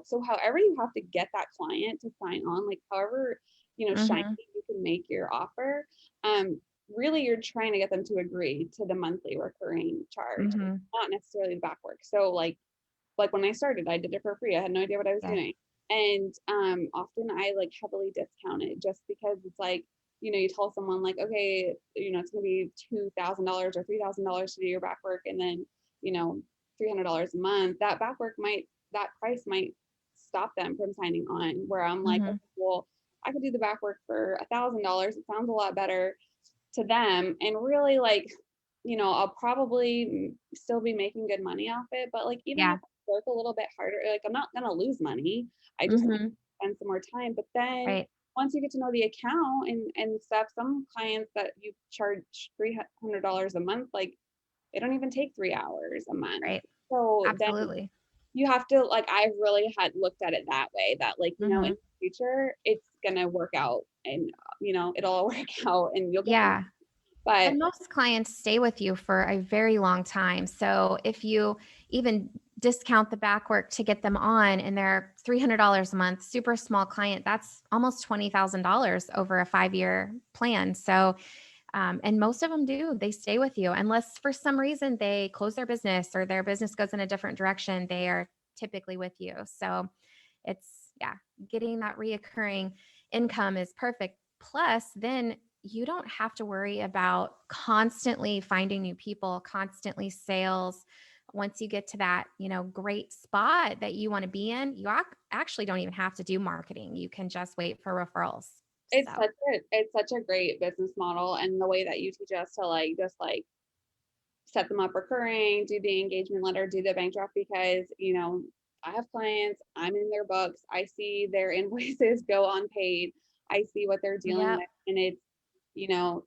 [SPEAKER 2] So however you have to get that client to sign on, like however, shiny
[SPEAKER 1] mhm,
[SPEAKER 2] you can make your offer, um, really you're trying to get them to agree to the monthly recurring charge,
[SPEAKER 1] mhm.
[SPEAKER 2] not necessarily the back work. So like when I started, I did it for free. I had no idea what I was
[SPEAKER 1] Yes.
[SPEAKER 2] doing. And often I like heavily discount it, just because it's like, you tell someone like, okay, it's gonna be $2,000 or $3,000 to do your back work, and then, $300 a month. That price might stop them from signing on. Where I'm like, okay,
[SPEAKER 1] Mhm.
[SPEAKER 2] well, I could do the back work for $1,000. It sounds a lot better. to them, and really like, I'll probably still be making good money off it, but like even
[SPEAKER 1] Yeah.
[SPEAKER 2] if I work a little bit harder, like I'm not gonna lose money. I just might
[SPEAKER 1] Hmm.
[SPEAKER 2] spend some more time. But then
[SPEAKER 1] Right.
[SPEAKER 2] once you get to know the account and stuff, some clients that you charge $300 a month, like they don't even take 3 hours a month.
[SPEAKER 1] Right.
[SPEAKER 2] So then
[SPEAKER 1] Absolutely.
[SPEAKER 2] you have to like, I really had looked at it that way, that like, in
[SPEAKER 1] Hmm.
[SPEAKER 2] the future it's gonna work out, and it'll all work out and you'll get the money.
[SPEAKER 1] Yeah.
[SPEAKER 2] But
[SPEAKER 1] And most clients stay with you for a very long time. So if you even discount the back work to get them on and they're $300 a month, super small client, that's almost $20,000 over a 5-year plan. So, and most of them do, they stay with you unless for some reason they close their business or their business goes in a different direction. They are typically with you. So it's, yeah, getting that reoccurring income is perfect. Plus, then you don't have to worry about constantly finding new people, constantly sales. Once you get to that, great spot that you want to be in, you actually don't even have to do marketing. You can just wait for referrals. So,
[SPEAKER 2] it's such a great business model, and the way that you teach us to like just like set them up recurring, do the engagement letter, do the bank draft, because I have clients, I'm in their books, I see their invoices go unpaid, I see what they're dealing
[SPEAKER 1] yep.
[SPEAKER 2] with, and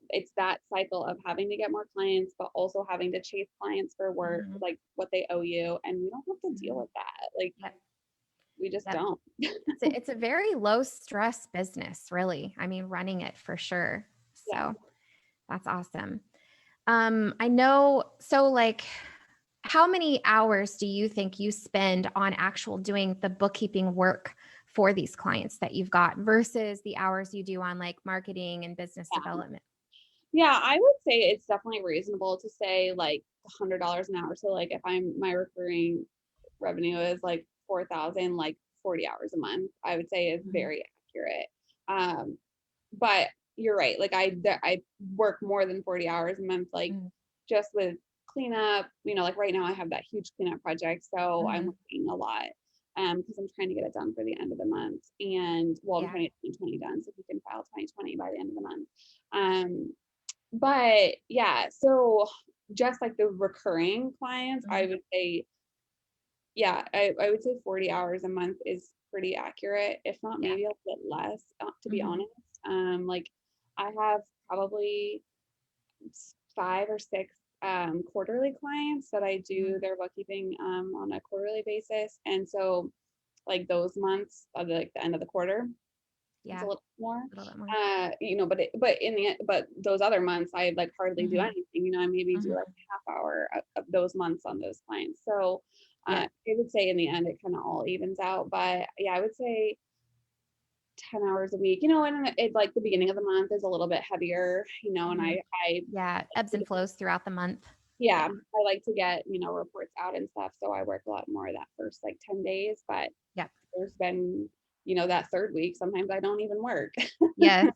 [SPEAKER 2] it's that cycle of having to get more clients, but also having to chase clients for work,
[SPEAKER 1] Mhm,
[SPEAKER 2] like what they owe you, and we don't have to deal
[SPEAKER 1] mhm.
[SPEAKER 2] with that. Like
[SPEAKER 1] Yep.
[SPEAKER 2] we just
[SPEAKER 1] Yep.
[SPEAKER 2] don't.
[SPEAKER 1] It's a very low stress business, really. I mean, running it for sure.
[SPEAKER 2] Yeah.
[SPEAKER 1] So that's awesome. I know. So, like, how many hours do you think you spend on actual doing the bookkeeping work for these clients that you've got versus the hours you do on like marketing and business
[SPEAKER 2] Yeah.
[SPEAKER 1] development?
[SPEAKER 2] Yeah, I would say it's definitely reasonable to say like $100 an hour. So like if my recurring revenue is like 4,000, like 40 hours a month, I would say is
[SPEAKER 1] Mhm,
[SPEAKER 2] very accurate. Um, but you're right. Like I work more than 40 hours a month, like
[SPEAKER 1] mhm,
[SPEAKER 2] just with cleanup, like right now I have that huge cleanup project. So I'm
[SPEAKER 1] mhm.
[SPEAKER 2] working a lot because I'm trying to get it done for the end of the month. And well, I'm
[SPEAKER 1] Yeah.
[SPEAKER 2] trying to get 2020 done so we can file 2020 by the end of the month. But yeah, so just like the recurring clients, I
[SPEAKER 1] Mhm.
[SPEAKER 2] would say, yeah, I would say 40 hours a month is pretty accurate, if not
[SPEAKER 1] Yeah.
[SPEAKER 2] maybe a bit less, to be
[SPEAKER 1] Mhm,
[SPEAKER 2] honest. Like I have probably 5 or 6 quarterly clients that I do
[SPEAKER 1] mhm.
[SPEAKER 2] their bookkeeping on a quarterly basis. And so like those months of like the end of the quarter, it's a
[SPEAKER 1] Yeah.
[SPEAKER 2] little more.
[SPEAKER 1] A little bit more.
[SPEAKER 2] But those other months I like hardly do
[SPEAKER 1] Mhm,
[SPEAKER 2] anything. I maybe do
[SPEAKER 1] mhm.
[SPEAKER 2] like a half hour of those months on those clients. So
[SPEAKER 1] Yeah.
[SPEAKER 2] I would say in the end it kind of all evens out. But yeah, I would say 10 hours a week. And it like the beginning of the month is a little bit heavier. And
[SPEAKER 1] Mhm.
[SPEAKER 2] I
[SPEAKER 1] Yeah. Ebbs and flows throughout the month.
[SPEAKER 2] yeah,
[SPEAKER 1] Yeah.
[SPEAKER 2] I like to get reports out and stuff. So I work a lot more that first like 10 days. But
[SPEAKER 1] Yep.
[SPEAKER 2] there's been that third week sometimes I don't even work.
[SPEAKER 1] Yes.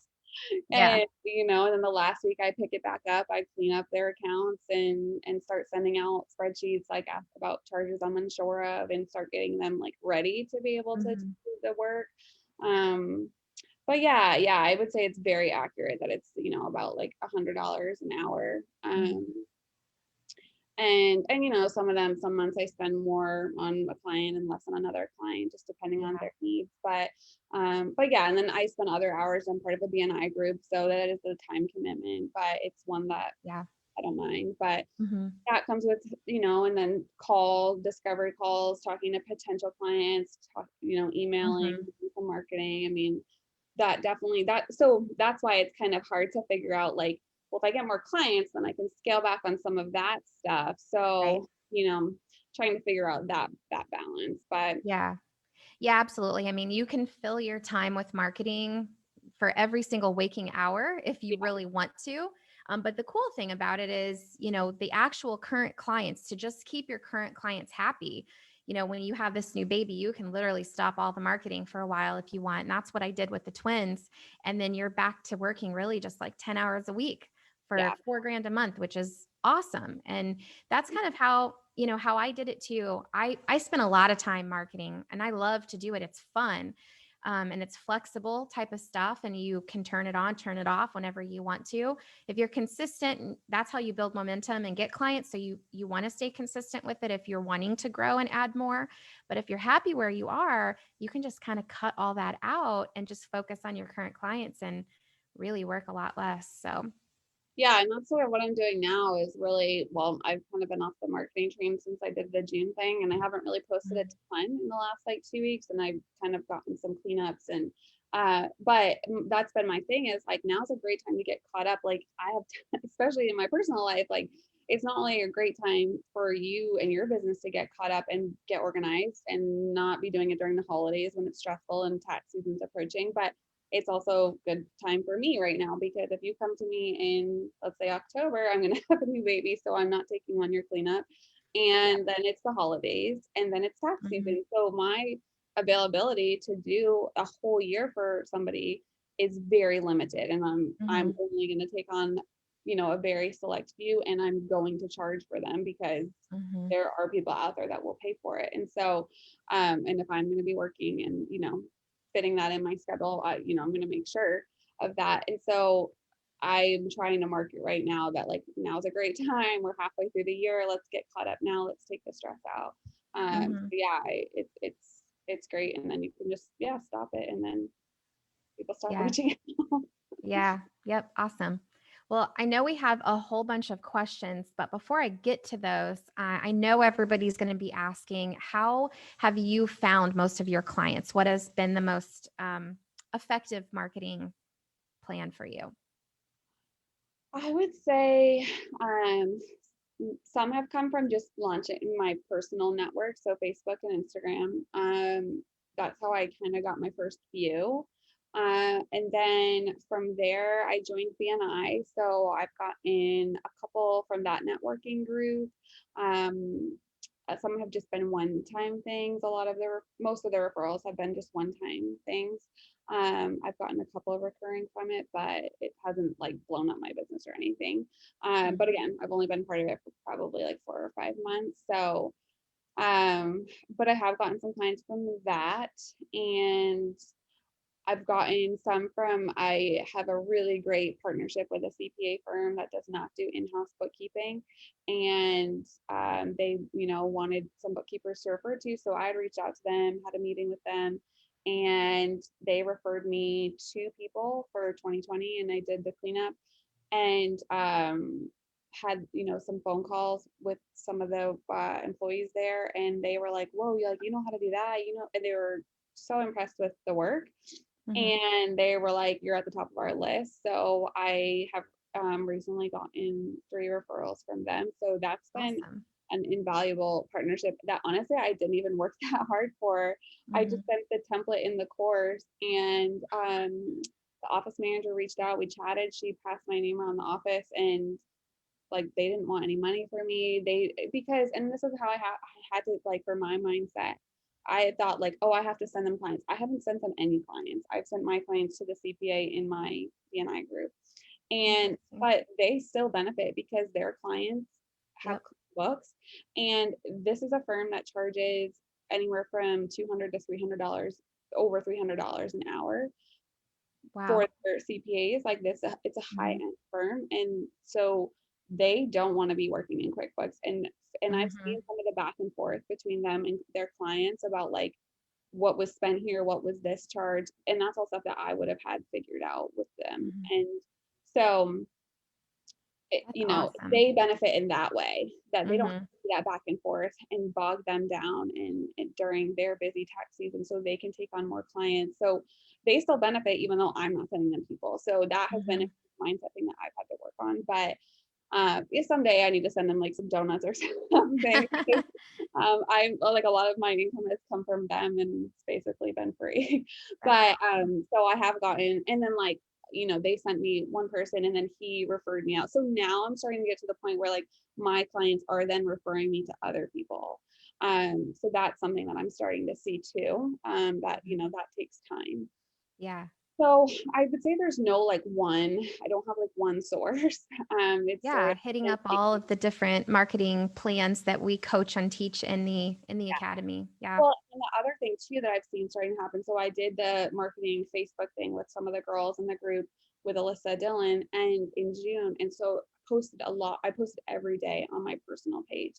[SPEAKER 1] Yeah.
[SPEAKER 2] And then the last week I pick it back up, I clean up their accounts and start sending out spreadsheets, like ask about charges I'm unsure of, and start getting them like ready to be able to do
[SPEAKER 1] Mhm.
[SPEAKER 2] the work. Um, but yeah, I would say it's very accurate that it's, about like $100 an hour.
[SPEAKER 1] Mhm.
[SPEAKER 2] And some months I spend more on a client and less on another client, just depending on
[SPEAKER 1] Yeah.
[SPEAKER 2] their needs. But yeah, and then I spend other hours. I'm part of a BNI group, so that is a time commitment, but it's one that
[SPEAKER 1] Yeah.
[SPEAKER 2] I don't mind. But
[SPEAKER 1] Mhm.
[SPEAKER 2] that comes with, and then discovery calls, talking to potential clients, emailing,
[SPEAKER 1] Mhm.
[SPEAKER 2] doing some marketing. I mean, that definitely so that's why it's kind of hard to figure out like, well, if I get more clients, then I can scale back on some of that stuff.
[SPEAKER 1] Right.
[SPEAKER 2] So, trying to figure out that balance. But
[SPEAKER 1] Yeah. Yeah, absolutely. I mean, you can fill your time with marketing for every single waking hour if you
[SPEAKER 2] yeah,
[SPEAKER 1] really want to. But the cool thing about it is, the actual current clients, to just keep your current clients happy. When you have this new baby, you can literally stop all the marketing for a while if you want. And that's what I did with the twins. And then you're back to working really just like 10 hours a week for
[SPEAKER 2] yeah,
[SPEAKER 1] 4 grand a month, which is awesome. And that's kind of how I did it too. I spent a lot of time marketing and I love to do it. It's fun. and it's flexible type of stuff, and you can turn it on, turn it off whenever you want to. If you're consistent, that's how you build momentum and get clients. So you want to stay consistent with it if you're wanting to grow and add more. But if you're happy where you are, you can just kind of cut all that out and just focus on your current clients and really work a lot less. So,
[SPEAKER 2] Yeah, and that's sort of what I'm doing now is really, well, I've kind of been off the marketing train since I did the June thing, and I haven't really posted a ton in the last like 2 weeks, and I've kind of gotten some cleanups and but that's been my thing is like now's a great time to get caught up. Like I have, especially in my personal life, like it's not only a great time for you and your business to get caught up and get organized and not be doing it during the holidays when it's stressful and tax season's approaching, but it's also a good time for me right now because if you come to me in, let's say October, I'm going to have a new baby, so I'm not taking on your cleanup.
[SPEAKER 1] yeah.
[SPEAKER 2] And then it's the holidays and then it's tax
[SPEAKER 1] Mhm.
[SPEAKER 2] season. So my availability to do a whole year for somebody is very limited. And I'm
[SPEAKER 1] Mhm.
[SPEAKER 2] only going to take on, a very select few and I'm going to charge for them because
[SPEAKER 1] Mhm.
[SPEAKER 2] there are people out there that will pay for it. And so, and if I'm going to be working and, fitting that in my schedule, I'm going to make sure of that. And so I'm trying to market right now that like now's a great time. We're halfway through the year. Let's get caught up now. Let's take the stress out. So
[SPEAKER 1] Mhm.
[SPEAKER 2] yeah, it's great. And then you can just stop it, and then people stop
[SPEAKER 1] Yeah.
[SPEAKER 2] reaching out.
[SPEAKER 1] Yeah. Yep. Awesome. Well, I know we have a whole bunch of questions, but before I get to those, I know everybody's going to be asking, how have you found most of your clients? What has been the most effective marketing plan for you?
[SPEAKER 2] I would say some have come from just launching my personal network, so Facebook and Instagram. That's how I kind of got my first few. And then from there, I joined BNI. So I've gotten a couple from that networking group. Um, some have just been one-time things. Most of the referrals have been just one-time things. I've gotten a couple of recurring from it, but it hasn't like blown up my business or anything. But
[SPEAKER 1] Mhm.
[SPEAKER 2] again, I've only been part of it for probably like 4 or 5 months. So, but I have gotten some clients from that. And I've gotten some from, I have a really great partnership with a CPA firm that does not do in-house bookkeeping. And they, wanted some bookkeepers to refer to. So I had reached out to them, had a meeting with them, and they referred me 2 people for 2020. And I did the cleanup and had some phone calls with some of the employees there, and they were like, "Whoa, you know how to do that?" And they were so impressed with the work,
[SPEAKER 1] Mhm.
[SPEAKER 2] and they were like, "You're at the top of our list." So I have recently gotten 3 referrals from them. So that's been
[SPEAKER 1] Awesome.
[SPEAKER 2] an invaluable partnership that honestly I didn't even work that hard for. I just
[SPEAKER 1] Mhm.
[SPEAKER 2] sent the template in the course, and the office manager reached out. We chatted. She passed my name around the office, and like they didn't want any money for me. Because and this is how I had to like for my mindset. I thought like, oh, I have to send them clients. I haven't sent them any clients. I've sent my clients to the CPA in my BNI group, and
[SPEAKER 1] Interesting.
[SPEAKER 2] but they still benefit because their clients have
[SPEAKER 1] Yep.
[SPEAKER 2] books, and this is a firm that charges anywhere from $200 to $300, over $300 an hour for
[SPEAKER 1] Wow.
[SPEAKER 2] their CPAs. Like this, it's a high
[SPEAKER 1] Mhm.
[SPEAKER 2] end firm, and so they don't want to be working in QuickBooks. And I've seen
[SPEAKER 1] Mhm.
[SPEAKER 2] some of the back and forth between them and their clients about like what was spent here, what was this charge, and that's all stuff that I would have had figured out with them.
[SPEAKER 1] Mhm.
[SPEAKER 2] And so
[SPEAKER 1] That's awesome.
[SPEAKER 2] they benefit in that way that they don't
[SPEAKER 1] Mhm.
[SPEAKER 2] see that back and forth and bog them down during their busy tax season so they can take on more clients. So they still benefit even though I'm not sending them people. So that has been a
[SPEAKER 1] Mhm.
[SPEAKER 2] mindset thing that I've had to work on. But if someday I need to send them like some donuts or something, because I'm like a lot of my income has come from them and it's basically been free.
[SPEAKER 1] That's
[SPEAKER 2] But
[SPEAKER 1] awesome.
[SPEAKER 2] so I have gotten, and then like, they sent me one person and then he referred me out. So now I'm starting to get to the point where like my clients are then referring me to other people. So that's something that I'm starting to see too. That,
[SPEAKER 1] Mhm.
[SPEAKER 2] that takes time.
[SPEAKER 1] Yeah.
[SPEAKER 2] So I would say there's no like one, I don't have like one source. It's sort
[SPEAKER 1] Yeah,
[SPEAKER 2] of
[SPEAKER 1] hitting
[SPEAKER 2] just
[SPEAKER 1] up
[SPEAKER 2] like,
[SPEAKER 1] all of the different marketing plans that we coach and teach in the academy. Yeah.
[SPEAKER 2] well, and the other thing too that I've seen starting to happen. So I did the marketing Facebook thing with some of the girls in the group with Alyssa Dillon and in June. And so posted a lot. I posted every day on my personal page.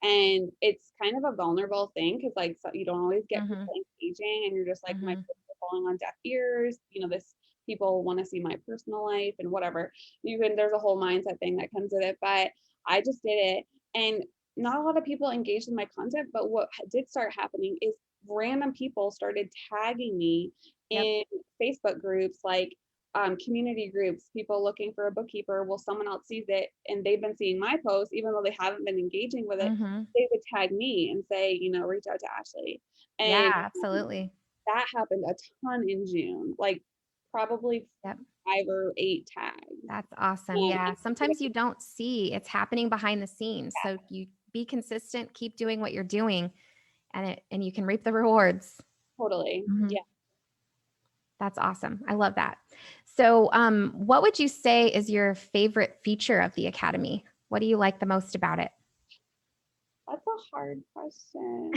[SPEAKER 2] And it's kind of a vulnerable thing because like so you don't always get
[SPEAKER 1] Mm-hmm.
[SPEAKER 2] people engaging and you're just like, my
[SPEAKER 1] Mm-hmm.
[SPEAKER 2] posts are falling on deaf ears. This people want to see my personal life and whatever. There's a whole mindset thing that comes with it. But I just did it. And not a lot of people engaged in my content, but what did start happening is random people started tagging me
[SPEAKER 1] Yep.
[SPEAKER 2] in Facebook groups, like community groups, people looking for a bookkeeper. Well, someone else sees it and they've been seeing my post, even though they haven't been engaging with it.
[SPEAKER 1] Mm-hmm.
[SPEAKER 2] They would tag me and say, reach out to Ashley.
[SPEAKER 1] Yeah,
[SPEAKER 2] And
[SPEAKER 1] absolutely.
[SPEAKER 2] that happened a ton in June, like probably
[SPEAKER 1] Yep.
[SPEAKER 2] 5 or 8 tags.
[SPEAKER 1] That's awesome. Yeah.
[SPEAKER 2] And
[SPEAKER 1] Sometimes you don't see it's happening behind the scenes. So you be consistent, keep doing what you're doing, and you can reap the rewards.
[SPEAKER 2] totally,
[SPEAKER 1] Mhm.
[SPEAKER 2] yeah.
[SPEAKER 1] That's awesome. I love that. So, what would you say is your favorite feature of the academy? What do you like the most about it?
[SPEAKER 2] That's a hard question.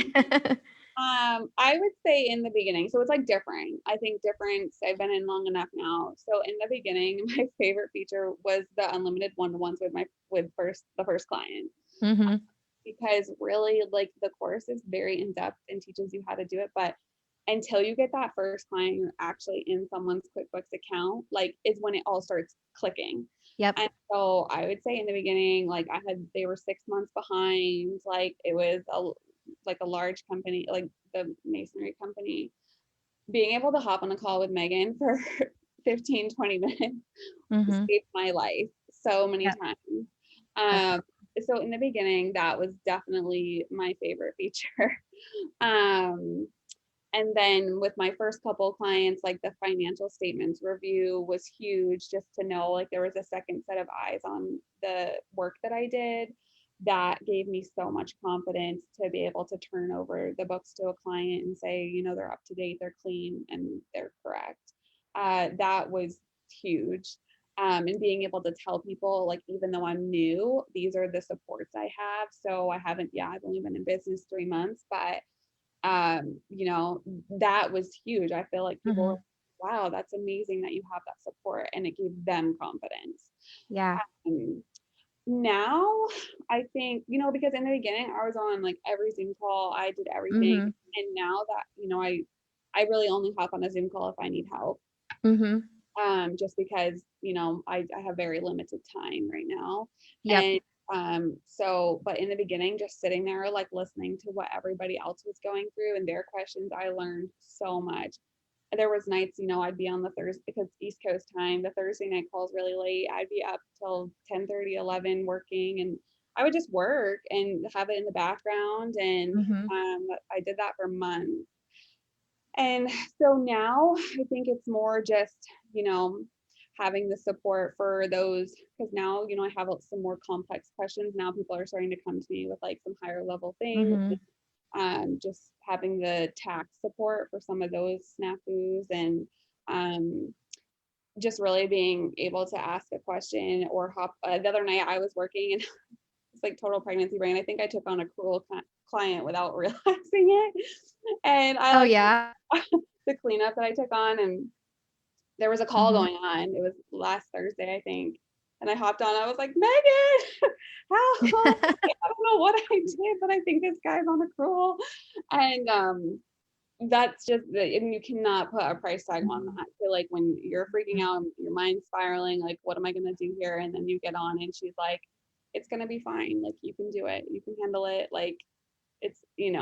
[SPEAKER 2] I would say in the beginning, so it's like differing. I think difference, I've been in long enough now. So in the beginning, my favorite feature was the unlimited one-to-ones with the first client.
[SPEAKER 1] Mm-hmm.
[SPEAKER 2] Because really like the course is very in-depth and teaches you how to do it. But until you get that first client, you're actually in someone's QuickBooks account, like is when it all starts clicking.
[SPEAKER 1] Yep.
[SPEAKER 2] And so I would say in the beginning, like they were 6 months behind. Like it was a large company, like the masonry company. Being able to hop on a call with Megan for 15-20 minutes
[SPEAKER 1] Mm-hmm.
[SPEAKER 2] saved my life so many
[SPEAKER 1] Yep.
[SPEAKER 2] times.
[SPEAKER 1] That's
[SPEAKER 2] Um, so in the beginning, that was definitely my favorite feature. Um, and then with my first couple clients, like the financial statements review was huge just to know like there was a second set of eyes on the work that I did. That gave me so much confidence to be able to turn over the books to a client and say, they're up to date, they're clean, and they're correct. That was huge. And being able to tell people, like, even though I'm new, these are the supports I have. So I've only been in business 3 months, but that was huge. I feel like people
[SPEAKER 1] mm-hmm.
[SPEAKER 2] were, wow, that's amazing that you have that support, and it gave them confidence.
[SPEAKER 1] Yeah.
[SPEAKER 2] Um, Now I think, because in the beginning I was on like every Zoom call, I did everything.
[SPEAKER 1] Mm-hmm.
[SPEAKER 2] And now that, I really only hop on a Zoom call if I need help.
[SPEAKER 1] Mm-hmm.
[SPEAKER 2] Just because, I have very limited time right now.
[SPEAKER 1] Yep.
[SPEAKER 2] And so, but in the beginning, just sitting there, like listening to what everybody else was going through and their questions, I learned so much. There was nights, I'd be on the Thursday because East Coast time, the Thursday night calls really late. I'd be up till 10:30, 11 working, and I would just work and have it in the background. And
[SPEAKER 1] Mm-hmm.
[SPEAKER 2] I did that for months. And so now I think it's more just, having the support for those, because now, I have some more complex questions. Now people are starting to come to me with like some higher level things.
[SPEAKER 1] Mm-hmm.
[SPEAKER 2] Just having the tax support for some of those snafus, and just really being able to ask a question or hop. The other night I was working and it's like total pregnancy brain. I think I took on a cruel client without realizing it. And I
[SPEAKER 1] Oh
[SPEAKER 2] like
[SPEAKER 1] yeah.
[SPEAKER 2] the cleanup that I took on, and there was a call
[SPEAKER 1] Mm-hmm.
[SPEAKER 2] going on. It was last Thursday, I think. And I hopped on. I was like, Megan, how? I don't know what I did, but I think this guy's on a cruel. And that's just and you cannot put a price tag on that. I feel like when you're freaking out, your mind's spiraling, like, what am I gonna do here? And then you get on and she's like, it's gonna be fine. Like, you can do it, you can handle it. Like, it's, you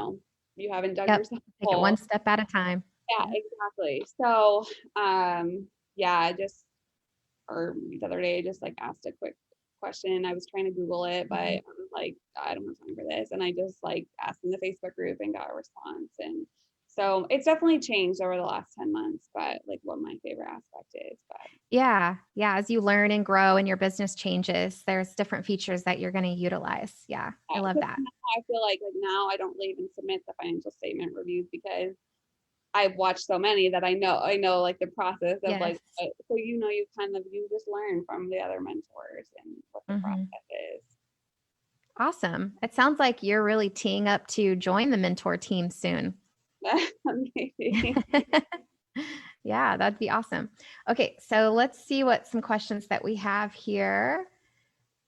[SPEAKER 2] haven't dug
[SPEAKER 1] Yep.
[SPEAKER 2] yourself a
[SPEAKER 1] Take it one
[SPEAKER 2] hole.
[SPEAKER 1] step at a time.
[SPEAKER 2] Yeah,
[SPEAKER 1] Yeah.
[SPEAKER 2] exactly. So yeah, I just, or the other day, just like asked a quick question. I was trying to Google it, but
[SPEAKER 1] Mm-hmm.
[SPEAKER 2] I'm like, I don't have time for this. And I just like asked in the Facebook group and got a response. And so it's definitely changed over the last 10 months, but like what my favorite aspect is. But
[SPEAKER 1] Yeah. Yeah. As you learn and grow and your business changes, there's different features that you're going to utilize. Yeah. I love
[SPEAKER 2] because
[SPEAKER 1] that.
[SPEAKER 2] now I feel like now I don't really even submit the financial statement reviews because I've watched so many that I know like the process of
[SPEAKER 1] Yes.
[SPEAKER 2] like, so, you just learn from the other mentors and what the
[SPEAKER 1] Hmm.
[SPEAKER 2] process is.
[SPEAKER 1] Awesome. It sounds like you're really teeing up to join the mentor team soon.
[SPEAKER 2] Maybe.
[SPEAKER 1] Yeah, that'd be awesome. Okay, so let's see what some questions that we have here.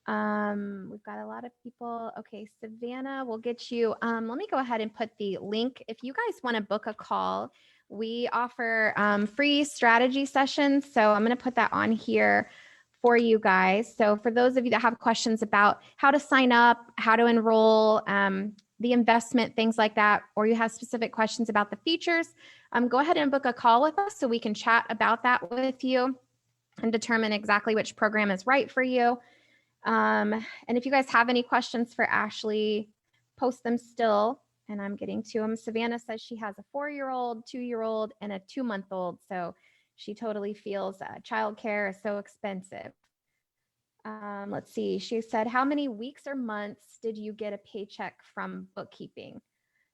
[SPEAKER 1] We've got a lot of people. Okay, Savannah, we'll get you. Let me go ahead and put the link. If you guys want to book a call, we offer free strategy sessions. So I'm going to put that on here for you guys. So for those of you that have questions about how to sign up, how to enroll, the investment, things like that, or you have specific questions about the features, go ahead and book a call with us so we can chat about that with you and determine exactly which program is right for you. And if you guys have any questions for Ashley, post them still, and I'm getting to them. Savannah says she has a 4-year-old, 2-year-old, and a 2-month-old. So she totally feels childcare is so expensive. Let's see. She said, how many weeks or months did you get a paycheck from bookkeeping?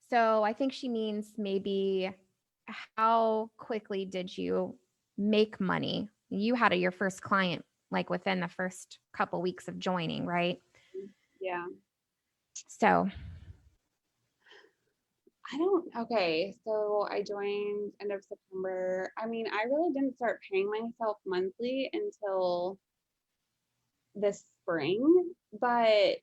[SPEAKER 1] So I think she means maybe how quickly did you make money? You had your first client like within the first couple weeks of joining, right?
[SPEAKER 2] Yeah.
[SPEAKER 1] So,
[SPEAKER 2] Okay, so I joined end of September. I mean, I really didn't start paying myself monthly until this spring, but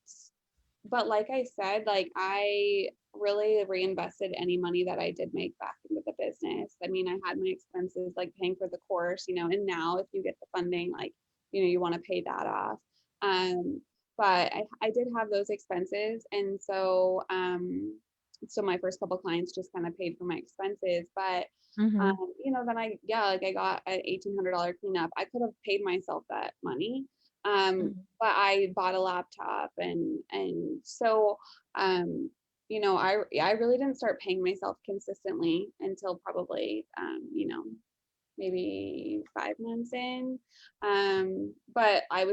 [SPEAKER 2] like I said, like I really reinvested any money that I did make back into the business. I mean, I had my expenses like paying for the course, and now if you get the funding, like, you want to pay that off. But I did have those expenses. And so my first couple clients just kind of paid for my expenses. But
[SPEAKER 1] mhm.
[SPEAKER 2] then like I got an $1,800 cleanup. I could have paid myself that money.
[SPEAKER 1] Mhm.
[SPEAKER 2] But I bought a laptop and so I really didn't start paying myself consistently until probably maybe 5 months in. But I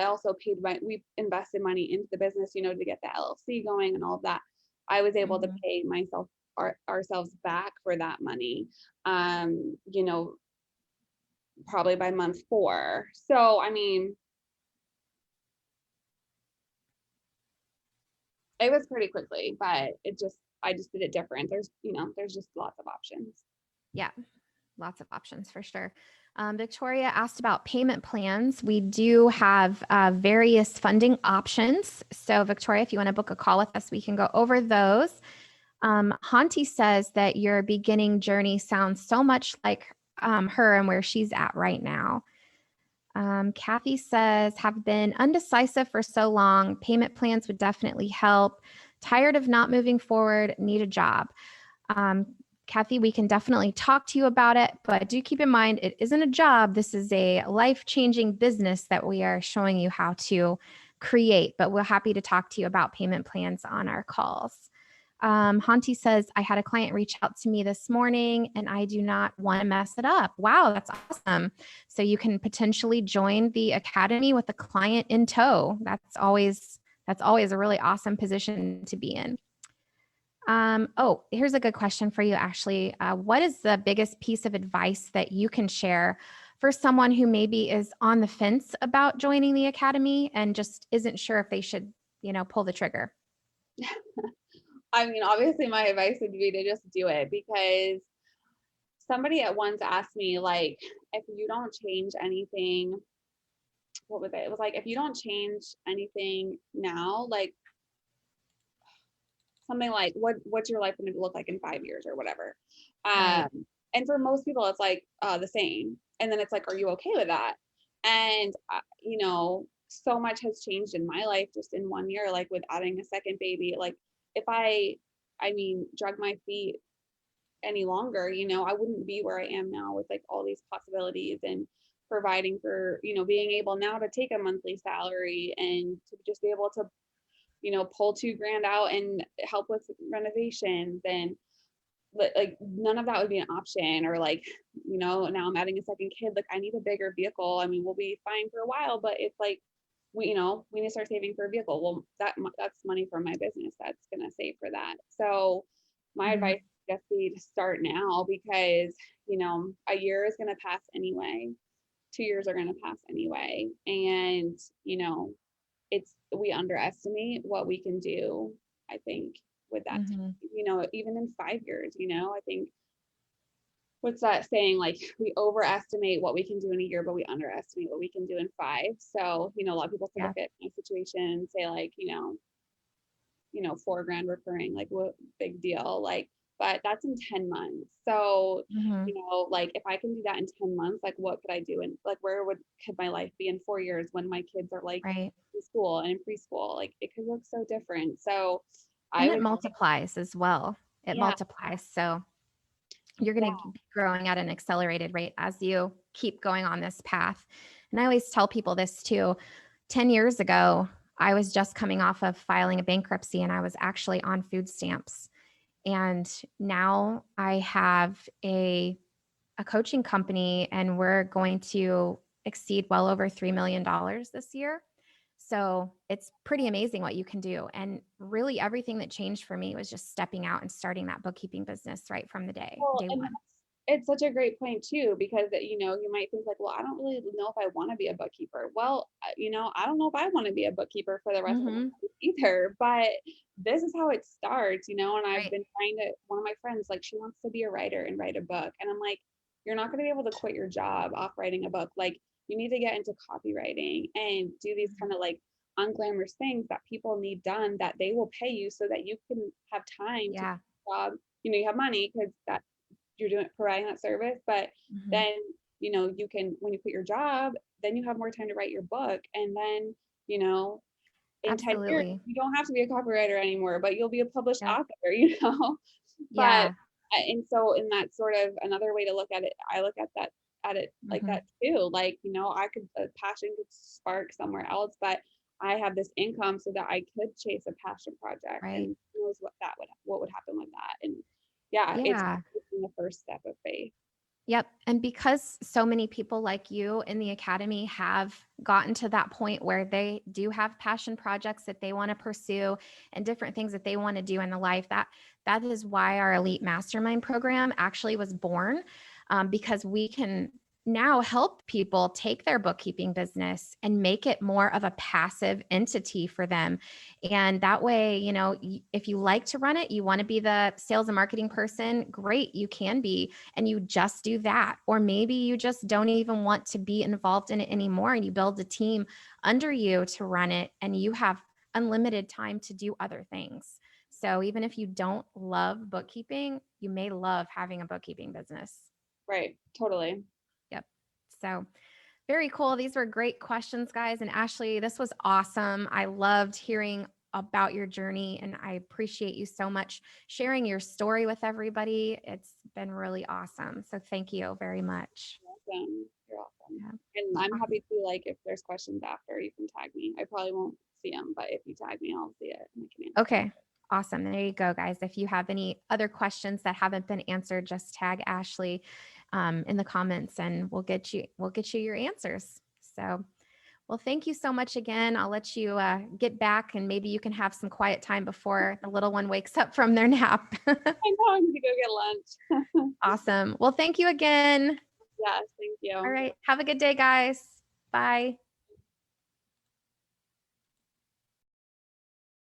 [SPEAKER 2] also we invested money into the business, to get the LLC going and all of that. I was able to
[SPEAKER 1] Mhm.
[SPEAKER 2] pay myself ourselves back for that money, um, you know, probably by month 4. So, I mean, it was pretty quickly, but I just did it different. There's just lots of options.
[SPEAKER 1] Yeah, lots of options for sure. Victoria asked about payment plans. We do have various funding options. So, Victoria, if you want to book a call with us, we can go over those. Hanti says that your beginning journey sounds so much like her and where she's at right now. Kathy says, have been undecisive for so long. Payment plans would definitely help. Tired of not moving forward, need a job. Um, Kathy, we can definitely talk to you about it, but do keep in mind it isn't a job. This is a life-changing business that we are showing you how to create, but we're happy to talk to you about payment plans on our calls. Hanti says, I had a client reach out to me this morning and I do not want to mess it up. Wow, that's awesome. So you can potentially join the academy with a client in tow. That's always a really awesome position to be in. Here's a good question for you, Ashley. What is the biggest piece of advice that you can share for someone who maybe is on the fence about joining the academy and just isn't sure if they should, pull the trigger?
[SPEAKER 2] I mean, obviously my advice would be to just do it, because somebody at once asked me, like, if you don't change anything, what was it? It was like, if you don't change anything now, like something like what's your life going to look like in 5 years or whatever.
[SPEAKER 1] Right.
[SPEAKER 2] And for most people it's like the same, and then it's like, are you okay with that? And so much has changed in my life just in 1 year, like with adding a second baby. Like if I mean drug my feet any longer, I wouldn't be where I am now with like all these possibilities and providing for, being able now to take a monthly salary and to just be able to pull 2 grand out and help with renovations. And like none of that would be an option. Or like, now I'm adding a second kid. Like I need a bigger vehicle. I mean, we'll be fine for a while, but it's like, we need to start saving for a vehicle. Well, that's money from my business that's going to save for that. So my
[SPEAKER 1] Mhm.
[SPEAKER 2] advice just be to start now because, a year is going to pass anyway. 2 years are going to pass anyway. And, we underestimate what we can do, I think, with that,
[SPEAKER 1] Mhm.
[SPEAKER 2] even in 5 years, I think, what's that saying? Like, we overestimate what we can do in a year, but we underestimate what we can do in 5. So, a lot of people could
[SPEAKER 1] Yeah.
[SPEAKER 2] look at my situation and say, like, 4 grand recurring, like, what big deal? Like, but that's in 10 months. So,
[SPEAKER 1] Mhm.
[SPEAKER 2] like, if I can do that in 10 months, like, what could I do? And like, could my life be in 4 years when my kids are like
[SPEAKER 1] Right.
[SPEAKER 2] in school and in preschool? Like, it could look so different. So I
[SPEAKER 1] And it
[SPEAKER 2] would,
[SPEAKER 1] multiplies as well. It
[SPEAKER 2] yeah,
[SPEAKER 1] multiplies. So you're
[SPEAKER 2] yeah,
[SPEAKER 1] going to be growing at an accelerated rate as you keep going on this path. And I always tell people this too. 10 years ago, I was just coming off of filing a bankruptcy and I was actually on food stamps. And now I have a coaching company and we're going to exceed well over $3 million this year. So it's pretty amazing what you can do. And really, everything that changed for me was just stepping out and starting that bookkeeping business right from the
[SPEAKER 2] well,
[SPEAKER 1] day
[SPEAKER 2] and
[SPEAKER 1] one.
[SPEAKER 2] it's such a great point too, because you might think like, well, I don't really know if I want to be a bookkeeper. Well, I don't know if I want to be a bookkeeper for the rest of my
[SPEAKER 1] Mm-hmm.
[SPEAKER 2] life either, but this is how it starts, and I've
[SPEAKER 1] Right.
[SPEAKER 2] been trying to, one of my friends, like, she wants to be a writer and write a book. And I'm like, you're not going to be able to quit your job off writing a book. Like, you need to get into copywriting and do these kind of like unglamorous things that people need done that they will pay you so that you can have time to
[SPEAKER 1] Yeah.
[SPEAKER 2] job, you have money because that you're providing that service, but
[SPEAKER 1] Mm-hmm.
[SPEAKER 2] then you can, when you quit your job, then you have more time to write your book, and then you know in 10 years
[SPEAKER 1] Absolutely.
[SPEAKER 2] you don't have to be a copywriter anymore, but you'll be a published
[SPEAKER 1] Yep.
[SPEAKER 2] author. But
[SPEAKER 1] Yeah.
[SPEAKER 2] and so in that sort of another way to look at it, I look at it like
[SPEAKER 1] Mm-hmm.
[SPEAKER 2] that too. Like, I could, a passion could spark somewhere else, but I have this income so that I could chase a passion project,
[SPEAKER 1] Right.
[SPEAKER 2] and who knows what would happen with that. And yeah, it's
[SPEAKER 1] Yeah.
[SPEAKER 2] taking the first step of faith.
[SPEAKER 1] Yep. And because so many people like you in the academy have gotten to that point where they do have passion projects that they want to pursue and different things that they want to do in the life, that is why our elite mastermind program actually was born, because we can now help people take their bookkeeping business and make it more of a passive entity for them. And that way, if you like to run it, you want to be the sales and marketing person, great, you can be, and you just do that. Or maybe you just don't even want to be involved in it anymore and you build a team under you to run it and you have unlimited time to do other things. So even if you don't love bookkeeping, you may love having a bookkeeping business.
[SPEAKER 2] Right. Totally.
[SPEAKER 1] Yep. So very cool. These were great questions, guys. And Ashley, this was awesome. I loved hearing about your journey and I appreciate you so much sharing your story with everybody. It's been really awesome. So thank you very much.
[SPEAKER 2] Awesome. You're awesome.
[SPEAKER 1] Yeah.
[SPEAKER 2] And I'm
[SPEAKER 1] Awesome.
[SPEAKER 2] happy to, like, if there's questions after, you can tag me. I probably won't see them, but if you tag me, I'll see it and I can answer.
[SPEAKER 1] Okay. Awesome. There you go, guys. If you have any other questions that haven't been answered, just tag Ashley in the comments and we'll get you your answers. So well, thank you so much again. I'll let you get back and maybe you can have some quiet time before the little one wakes up from their nap.
[SPEAKER 2] I know I'm gonna go get lunch.
[SPEAKER 1] Awesome. Well, thank you again.
[SPEAKER 2] Yes, thank
[SPEAKER 1] All
[SPEAKER 2] you.
[SPEAKER 1] right. Have a good day, guys. Bye.